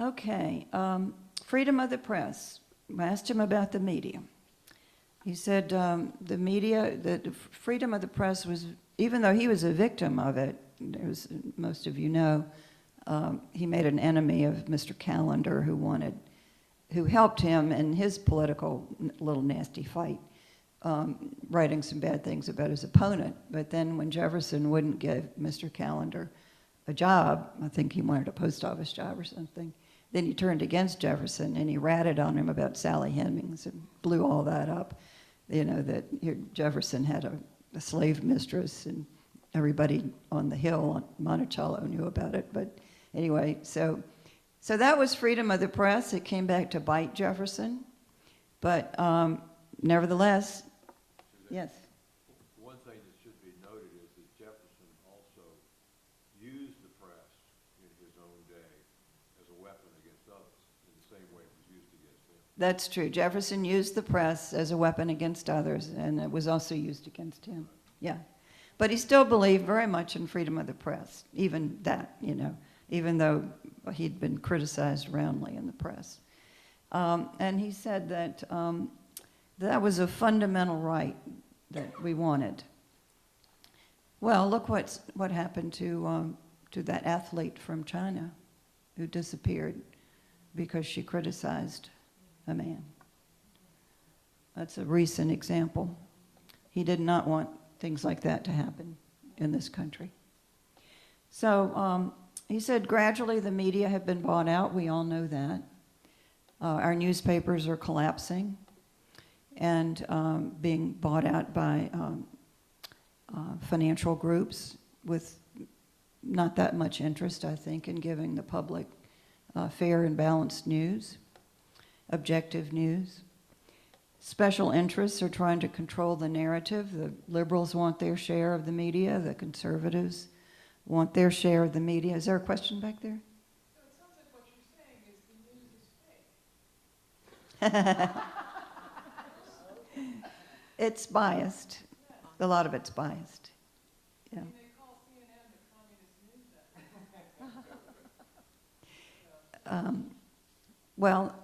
Okay, freedom of the press. I asked him about the media. He said the media, the freedom of the press was, even though he was a victim of it, most of you know, he made an enemy of Mr. Callender who helped him in his political little nasty fight, writing some bad things about his opponent. But then when Jefferson wouldn't give Mr. Callender a job, I think he wanted a post office job or something, then he turned against Jefferson and he ratted on him about Sally Hemings and blew all that up. You know, that Jefferson had a slave mistress and everybody on the Hill on Monticello knew about it. But anyway, so that was freedom of the press. It came back to bite Jefferson. But nevertheless, yes. One thing that should be noted is that Jefferson also used the press in his own day as a weapon against others in the same way it was used against him. That's true. Jefferson used the press as a weapon against others, and it was also used against him. Yeah. But he still believed very much in freedom of the press, even that, you know, even though he'd been criticized roundly in the press. And he said that that was a fundamental right that we wanted. Well, look what happened to that athlete from China who disappeared because she criticized a man. That's a recent example. He did not want things like that to happen in this country. So he said gradually the media have been bought out. We all know that. Our newspapers are collapsing and being bought out by financial groups with not that much interest, I think, in giving the public fair and balanced news, objective news. Special interests are trying to control the narrative. The liberals want their share of the media. The conservatives want their share of the media. Is there a question back there? So it sounds like what you're saying is the news is fake. It's biased. A lot of it's biased. Yeah. Well,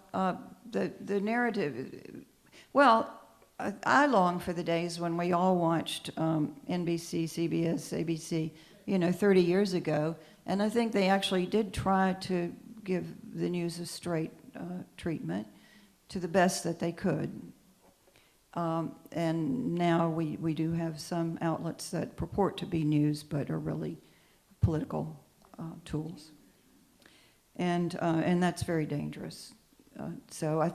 the narrative, well, I long for the days when we all watched NBC, CBS, ABC, 30 years ago, and I think they actually did try to give the news a straight treatment to the best that they could. And now we do have some outlets that purport to be news but are really political tools. And that's very dangerous. So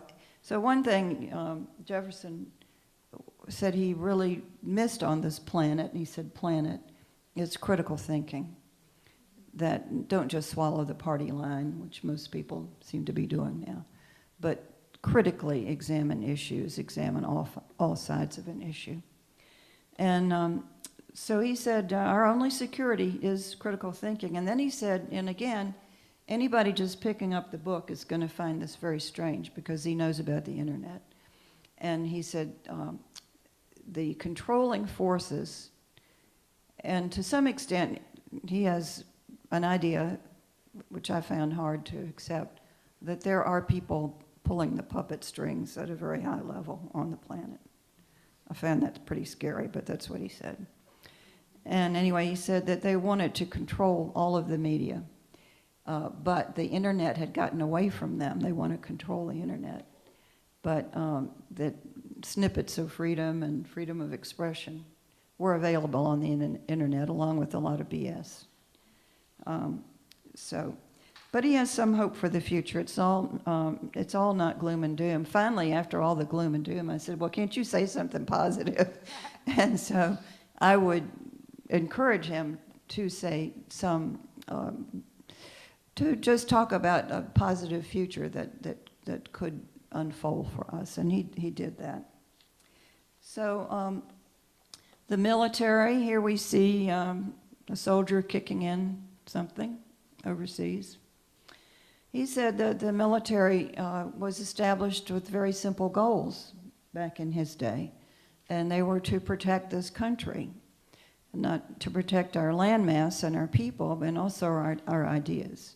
one thing Jefferson said he really missed on this planet, and he said planet, is critical thinking. That don't just swallow the party line, which most people seem to be doing now, but critically examine issues, examine all sides of an issue. And so he said, our only security is critical thinking. And then he said, and again, anybody just picking up the book is going to find this very strange because he knows about the internet. And he said, the controlling forces, and to some extent, he has an idea, which I found hard to accept, that there are people pulling the puppet strings at a very high level on the planet. I found that pretty scary, but that's what he said. And anyway, he said that they wanted to control all of the media, but the internet had gotten away from them. They want to control the internet. But that snippets of freedom and freedom of expression were available on the internet, along with a lot of BS. But he has some hope for the future. It's all not gloom and doom. Finally, after all the gloom and doom, I said, well, can't you say something positive? And so I would encourage him to say to just talk about a positive future that could unfold for us, and he did that. So the military, here we see a soldier kicking in something overseas. He said that the military was established with very simple goals back in his day, and they were to protect this country, not to protect our landmass and our people, but also our ideas.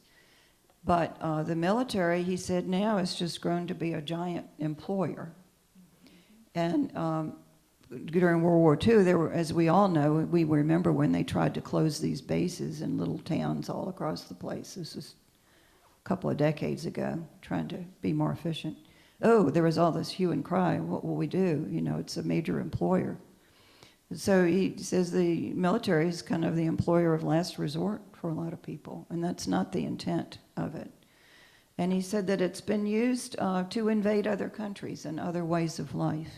But the military, he said, now has just grown to be a giant employer. And during World War II, there were, as we all know, we remember when they tried to close these bases in little towns all across the place. This was a couple of decades ago, trying to be more efficient. Oh, there was all this hue and cry. What will we do? It's a major employer. So he says the military is kind of the employer of last resort for a lot of people, and that's not the intent of it. And he said that it's been used to invade other countries and other ways of life.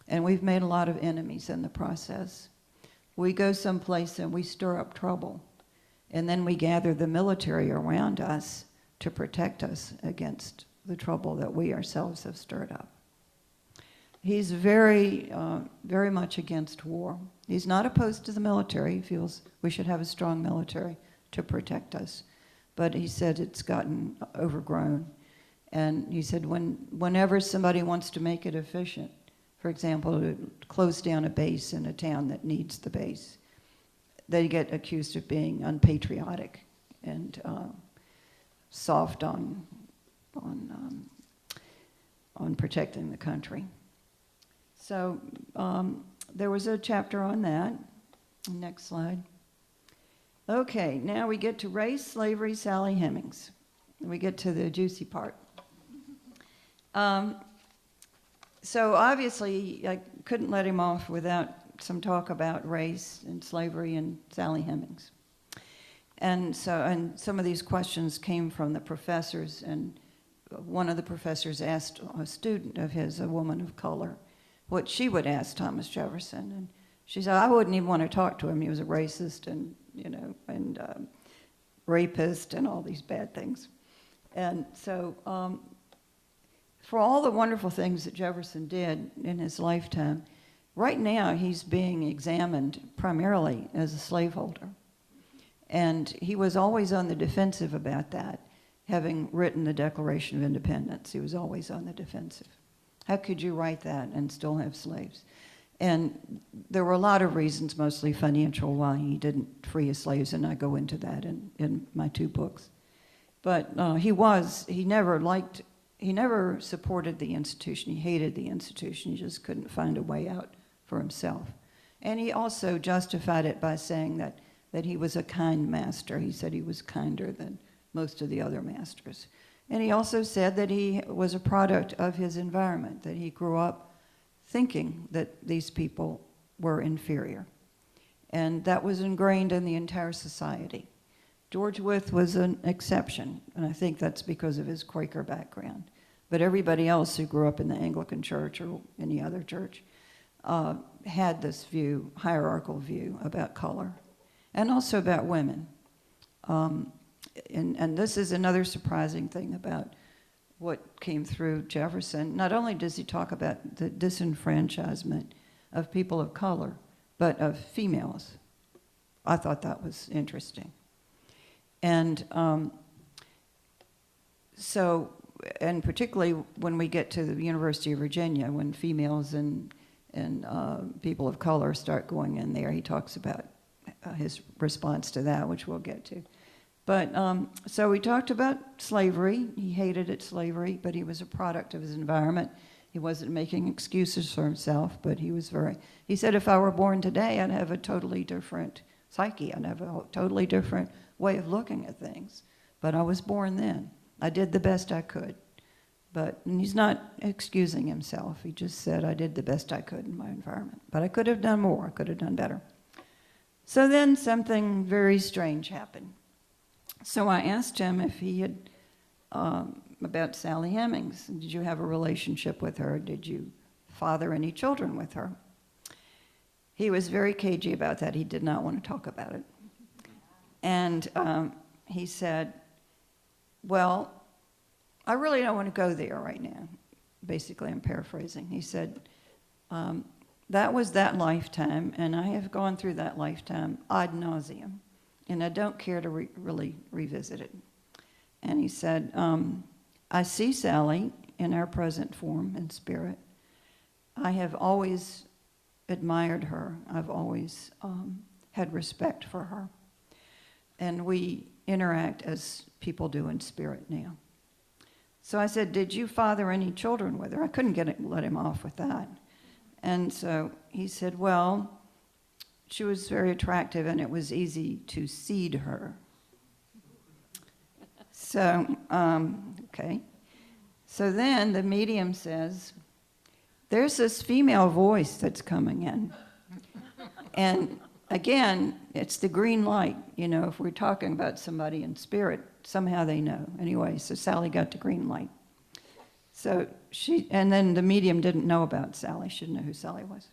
And we've made a lot of enemies in the process. We go someplace and we stir up trouble, and then we gather the military around us to protect us against the trouble that we ourselves have stirred up. He's very, very much against war. He's not opposed to the military. He feels we should have a strong military to protect us. But he said it's gotten overgrown. And he said whenever somebody wants to make it efficient, for example, to close down a base in a town that needs the base, they get accused of being unpatriotic and soft on protecting the country. So there was a chapter on that. Next slide. Okay, now we get to race, slavery, Sally Hemings. We get to the juicy part. So obviously, I couldn't let him off without some talk about race and slavery and Sally Hemings. And some of these questions came from the professors, and one of the professors asked a student of his, a woman of color, what she would ask Thomas Jefferson. And she said, I wouldn't even want to talk to him. He was a racist and rapist and all these bad things. And so for all the wonderful things that Jefferson did in his lifetime, right now he's being examined primarily as a slaveholder. And he was always on the defensive about that, having written the Declaration of Independence. He was always on the defensive. How could you write that and still have slaves? And there were a lot of reasons, mostly financial, why he didn't free his slaves, and I go into that in my 2 books. But he never supported the institution. He hated the institution. He just couldn't find a way out for himself. And he also justified it by saying that he was a kind master. He said he was kinder than most of the other masters. And he also said that he was a product of his environment, that he grew up thinking that these people were inferior. And that was ingrained in the entire society. George Wythe was an exception, and I think that's because of his Quaker background. But everybody else who grew up in the Anglican Church or any other church had this view, hierarchical view about color, and also about women. And this is another surprising thing about what came through Jefferson. Not only does he talk about the disenfranchisement of people of color, but of females. I thought that was interesting. And and particularly when we get to the University of Virginia, when females and people of color start going in there, he talks about his response to that, which we'll get to. But so we talked about slavery. He hated it, slavery, but he was a product of his environment. He wasn't making excuses for himself, but he said, if I were born today, I'd have a totally different psyche. I'd have a totally different way of looking at things. But I was born then. I did the best I could. And he's not excusing himself. He just said, I did the best I could in my environment. But I could have done more. I could have done better. So then something very strange happened. So I asked him if he had, about Sally Hemings. Did you have a relationship with her? Did you father any children with her? He was very cagey about that. He did not want to talk about it. And he said, well, I really don't want to go there right now. Basically, I'm paraphrasing. He said, that was that lifetime, and I have gone through that lifetime ad nauseum, and I don't care to really revisit it. And he said, I see Sally in our present form and spirit. I have always admired her. I've always had respect for her. And we interact as people do in spirit now. So I said, did you father any children with her? I couldn't let him off with that. And so he said, well, she was very attractive and it was easy to seed her. So, okay. So then the medium says, there's this female voice that's coming in. And again, it's the green light. You know, if we're talking about somebody in spirit, somehow they know. Anyway, so Sally got the green light. So and then the medium didn't know about Sally. She didn't know who Sally was.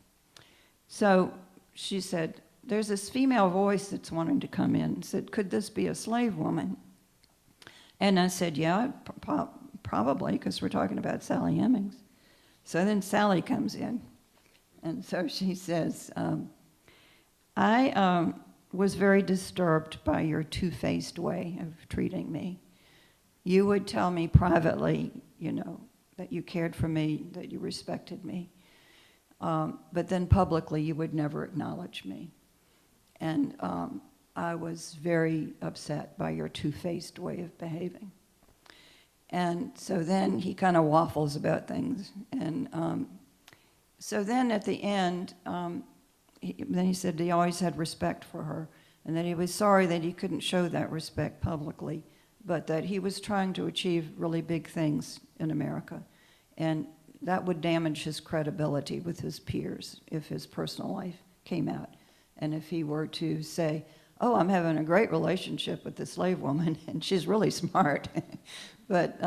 So she said, there's this female voice that's wanting to come in. Said, could this be a slave woman? And I said, yeah, probably, because we're talking about Sally Hemings. So then Sally comes in. And so she says, I was very disturbed by your two-faced way of treating me. You would tell me privately, you know, that you cared for me, that you respected me. But then publicly, you would never acknowledge me. And I was very upset by your two-faced way of behaving. And so then he kind of waffles about things. And so then at the end, then he said he always had respect for her, and that he was sorry that he couldn't show that respect publicly, but that he was trying to achieve really big things in America. And that would damage his credibility with his peers if his personal life came out. And if he were to say, oh, I'm having a great relationship with this slave woman, and she's really smart. But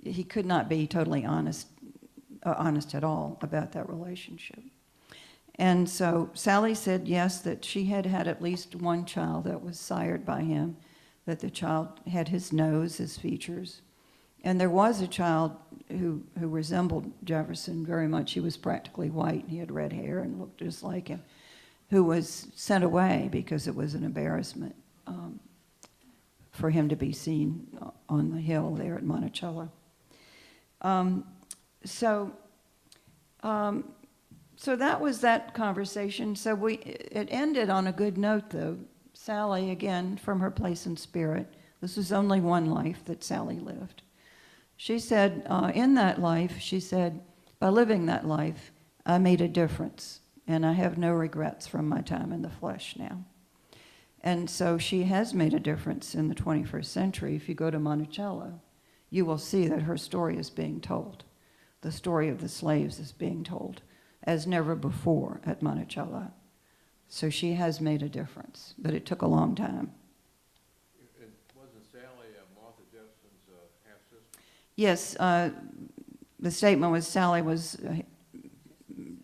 he could not be totally honest at all about that relationship. And so Sally said, yes, that she had had at least one child that was sired by him, that the child had his nose, his features. And there was a child who resembled Jefferson very much. He was practically white. He had red hair and looked just like him, who was sent away because it was an embarrassment for him to be seen on the hill there at Monticello. So that was that conversation. So it ended on a good note, though. Sally, again, from her place in spirit, this was only one life that Sally lived. She said, in that life, she said, by living that life, I made a difference, and I have no regrets from my time in the flesh now. And so she has made a difference in the 21st century. If you go to Monticello, you will see that her story is being told. The story of the slaves is being told as never before at Monticello. So she has made a difference, but it took a long time. And wasn't Sally Martha Jefferson's half-sister? Yes, the statement was Sally was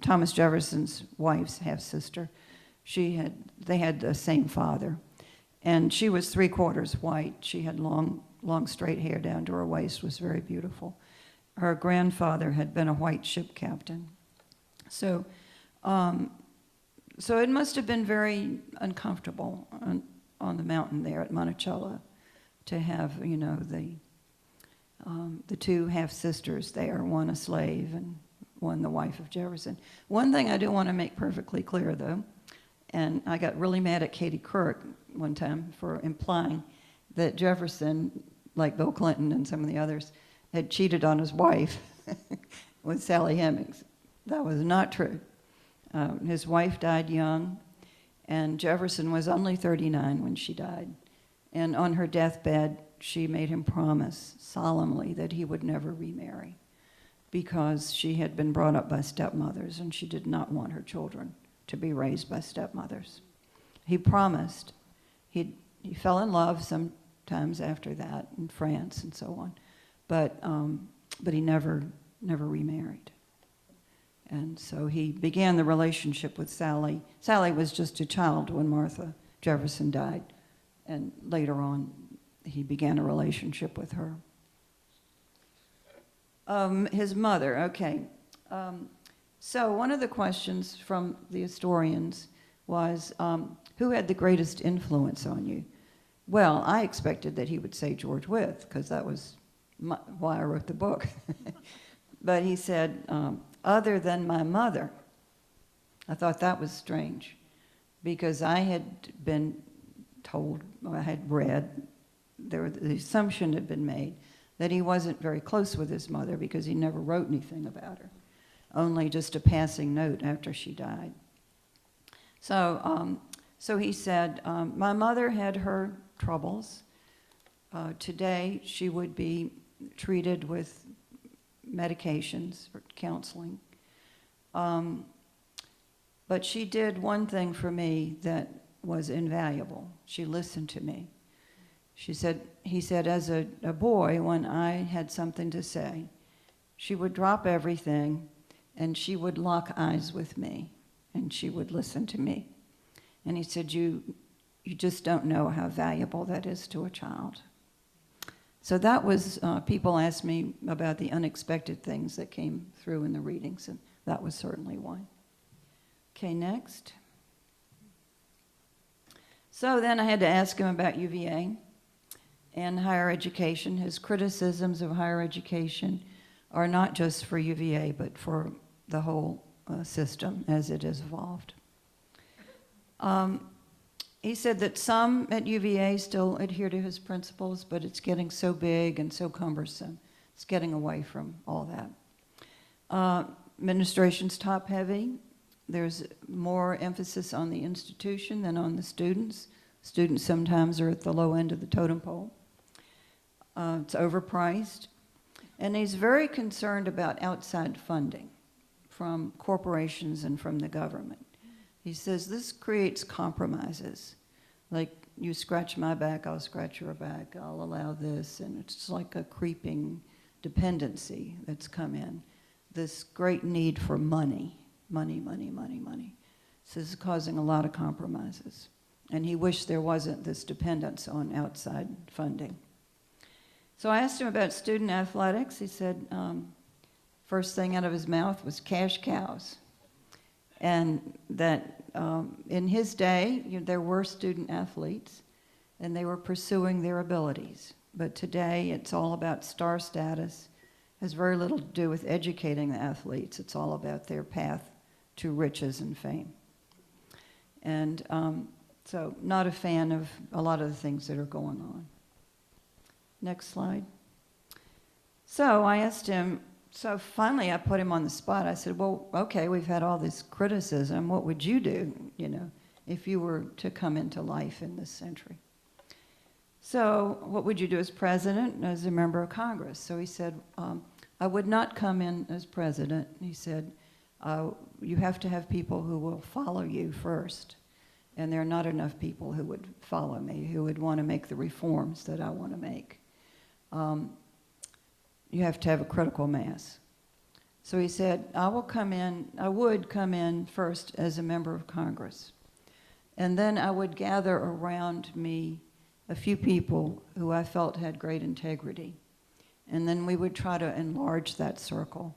Thomas Jefferson's wife's half-sister. They had the same father, and she was 3/4 white. She had long straight hair down to her waist, was very beautiful. Her grandfather had been a white ship captain. So it must have been very uncomfortable on the mountain there at Monticello to have, the two half-sisters there, one a slave and one the wife of Jefferson. One thing I do want to make perfectly clear, though, and I got really mad at Katie Couric one time for implying that Jefferson, like Bill Clinton and some of the others, had cheated on his wife with Sally Hemings. That was not true. His wife died young, and Jefferson was only 39 when she died. And on her deathbed, she made him promise solemnly that he would never remarry because she had been brought up by stepmothers, and she did not want her children to be raised by stepmothers. He promised. He fell in love sometimes after that in France and so on, but he never remarried. And so he began the relationship with Sally. Sally was just a child when Martha Jefferson died, and later on he began a relationship with her. His mother, okay. So one of the questions from the historians was, who had the greatest influence on you? Well, I expected that he would say George Wythe, because that was why I wrote the book. But he said, other than my mother. I thought that was strange, because I had been told, I had read, the assumption had been made that he wasn't very close with his mother because he never wrote anything about her, only just a passing note after she died. So he said, my mother had her troubles. Today she would be treated with medications or counseling. But she did one thing for me that was invaluable. She listened to me. He said, as a boy, when I had something to say, she would drop everything and she would lock eyes with me and she would listen to me. And he said, you just don't know how valuable that is to a child. So that was, people asked me about the unexpected things that came through in the readings, and that was certainly one. Okay, next. So then I had to ask him about UVA and higher education. His criticisms of higher education are not just for UVA, but for the whole system as it has evolved. He said that some at UVA still adhere to his principles, but it's getting so big and so cumbersome. It's getting away from all that. Administration's top-heavy. There's more emphasis on the institution than on the students. Students sometimes are at the low end of the totem pole. It's overpriced. And he's very concerned about outside funding from corporations and from the government. He says this creates compromises. Like, you scratch my back, I'll scratch your back, I'll allow this, and it's like a creeping dependency that's come in. This great need for money. Money. This is causing a lot of compromises. And he wished there wasn't this dependence on outside funding. So I asked him about student athletics. He said, first thing out of his mouth was cash cows. And that in his day, there were student athletes, and they were pursuing their abilities. But today, it's all about star status. It has very little to do with educating the athletes. It's all about their path to riches and fame. And so not a fan of a lot of the things that are going on. Next slide. So I asked him, so finally I put him on the spot. I said, well, okay, we've had all this criticism. What would you do, if you were to come into life in this century? So what would you do as president, as a member of Congress? So he said, I would not come in as president. He said, you have to have people who will follow you first. And there are not enough people who would follow me, who would want to make the reforms that I want to make. You have to have a critical mass. So he said, I would come in first as a member of Congress. And then I would gather around me a few people who I felt had great integrity. And then we would try to enlarge that circle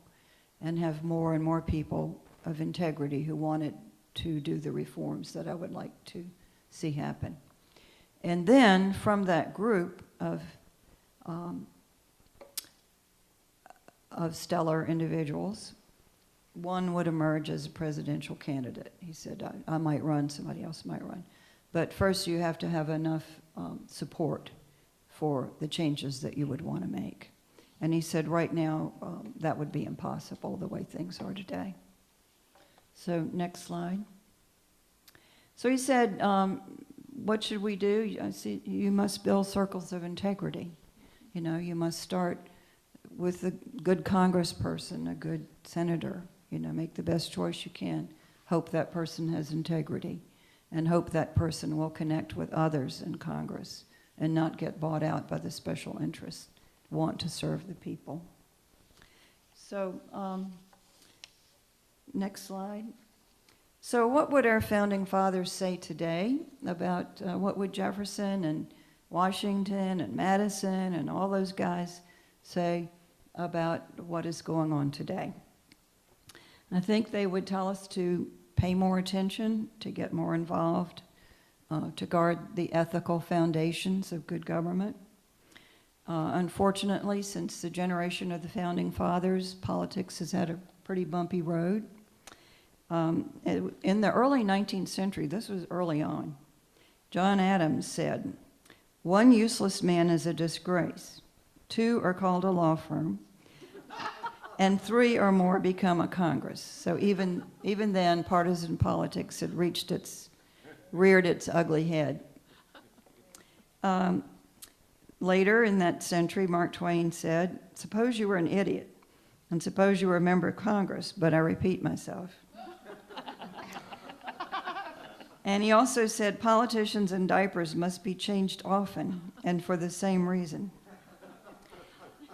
and have more and more people of integrity who wanted to do the reforms that I would like to see happen. And then from that group of stellar individuals, one would emerge as a presidential candidate. He said, I might run, somebody else might run. But first you have to have enough support for the changes that you would want to make. And he said right now that would be impossible the way things are today. So next slide. So he said, what should we do? I see, you must build circles of integrity. You must start with a good congressperson, a good senator, make the best choice you can. Hope that person has integrity, and hope that person will connect with others in Congress and not get bought out by the special interests, want to serve the people. So, next slide. So what would our founding fathers say today about what would Jefferson and Washington and Madison and all those guys say about what is going on today? I think they would tell us to pay more attention, to get more involved, to guard the ethical foundations of good government. Unfortunately, since the generation of the founding fathers, politics has had a pretty bumpy road. In the early 19th century, this was early on, John Adams said, "One useless man is a disgrace, 2 are called a law firm, and 3 or more become a Congress." So even then, partisan politics had reared its ugly head. Later in that century, Mark Twain said, "Suppose you were an idiot, and suppose you were a member of Congress, but I repeat myself." And he also said, "Politicians and diapers must be changed often, and for the same reason."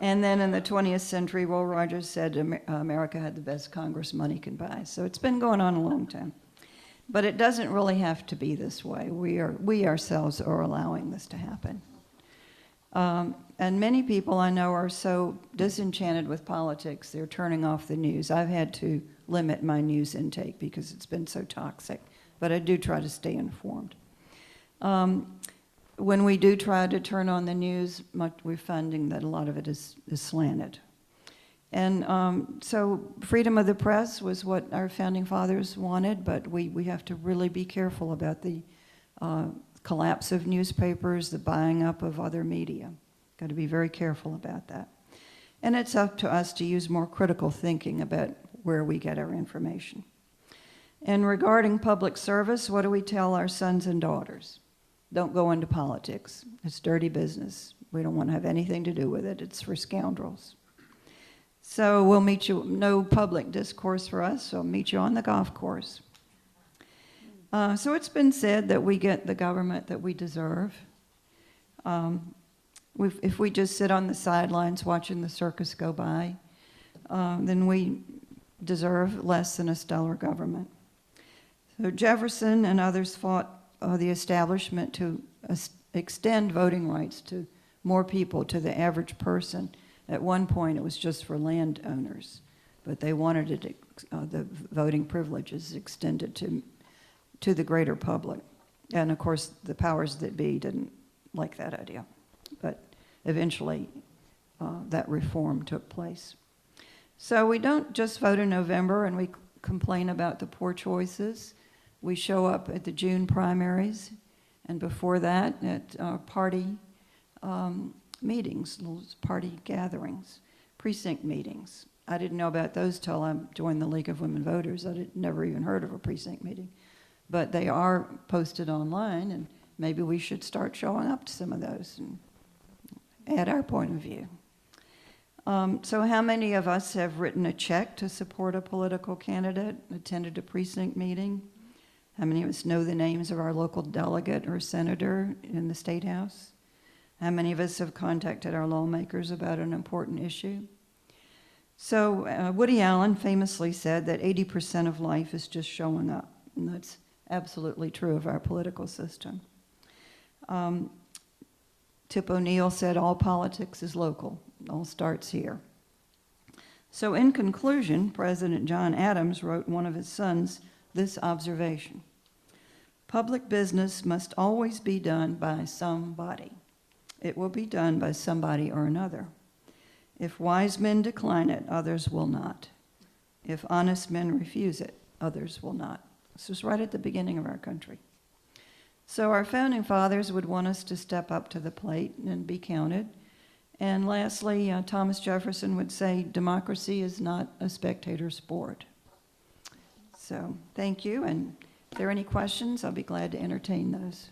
And then in the 20th century, Will Rogers said America had the best Congress money can buy. So it's been going on a long time. But it doesn't really have to be this way. We ourselves are allowing this to happen. And many people I know are so disenchanted with politics, they're turning off the news. I've had to limit my news intake because it's been so toxic. But I do try to stay informed. When we do try to turn on the news, we're finding that a lot of it is slanted. And so freedom of the press was what our founding fathers wanted, but we have to really be careful about the collapse of newspapers, the buying up of other media. Got to be very careful about that. And it's up to us to use more critical thinking about where we get our information. And regarding public service, what do we tell our sons and daughters? Don't go into politics. It's dirty business. We don't want to have anything to do with it. It's for scoundrels. So we'll meet you, no public discourse for us, so I'll meet you on the golf course. So it's been said that we get the government that we deserve. If we just sit on the sidelines watching the circus go by, then we deserve less than a stellar government. So Jefferson and others fought the establishment to extend voting rights to more people, to the average person. At one point, it was just for landowners, but they wanted it, the voting privileges extended to the greater public. And of course, the powers that be didn't like that idea. But eventually, that reform took place. So we don't just vote in November and we complain about the poor choices. We show up at the June primaries, and before that at party meetings, little party gatherings, precinct meetings. I didn't know about those till I joined the League of Women Voters. Never even heard of a precinct meeting. But they are posted online, and maybe we should start showing up to some of those and add our point of view. So how many of us have written a check to support a political candidate, attended a precinct meeting? How many of us know the names of our local delegate or senator in the State House? How many of us have contacted our lawmakers about an important issue? So Woody Allen famously said that 80% of life is just showing up, and that's absolutely true of our political system. Tip O'Neill said all politics is local, it all starts here. So in conclusion, President John Adams wrote one of his sons this observation: public business must always be done by somebody. It will be done by somebody or another. If wise men decline it, others will not. If honest men refuse it, others will not. This was right at the beginning of our country. So our founding fathers would want us to step up to the plate and be counted. And lastly, Thomas Jefferson would say, democracy is not a spectator sport. So thank you, and if there are any questions, I'll be glad to entertain those.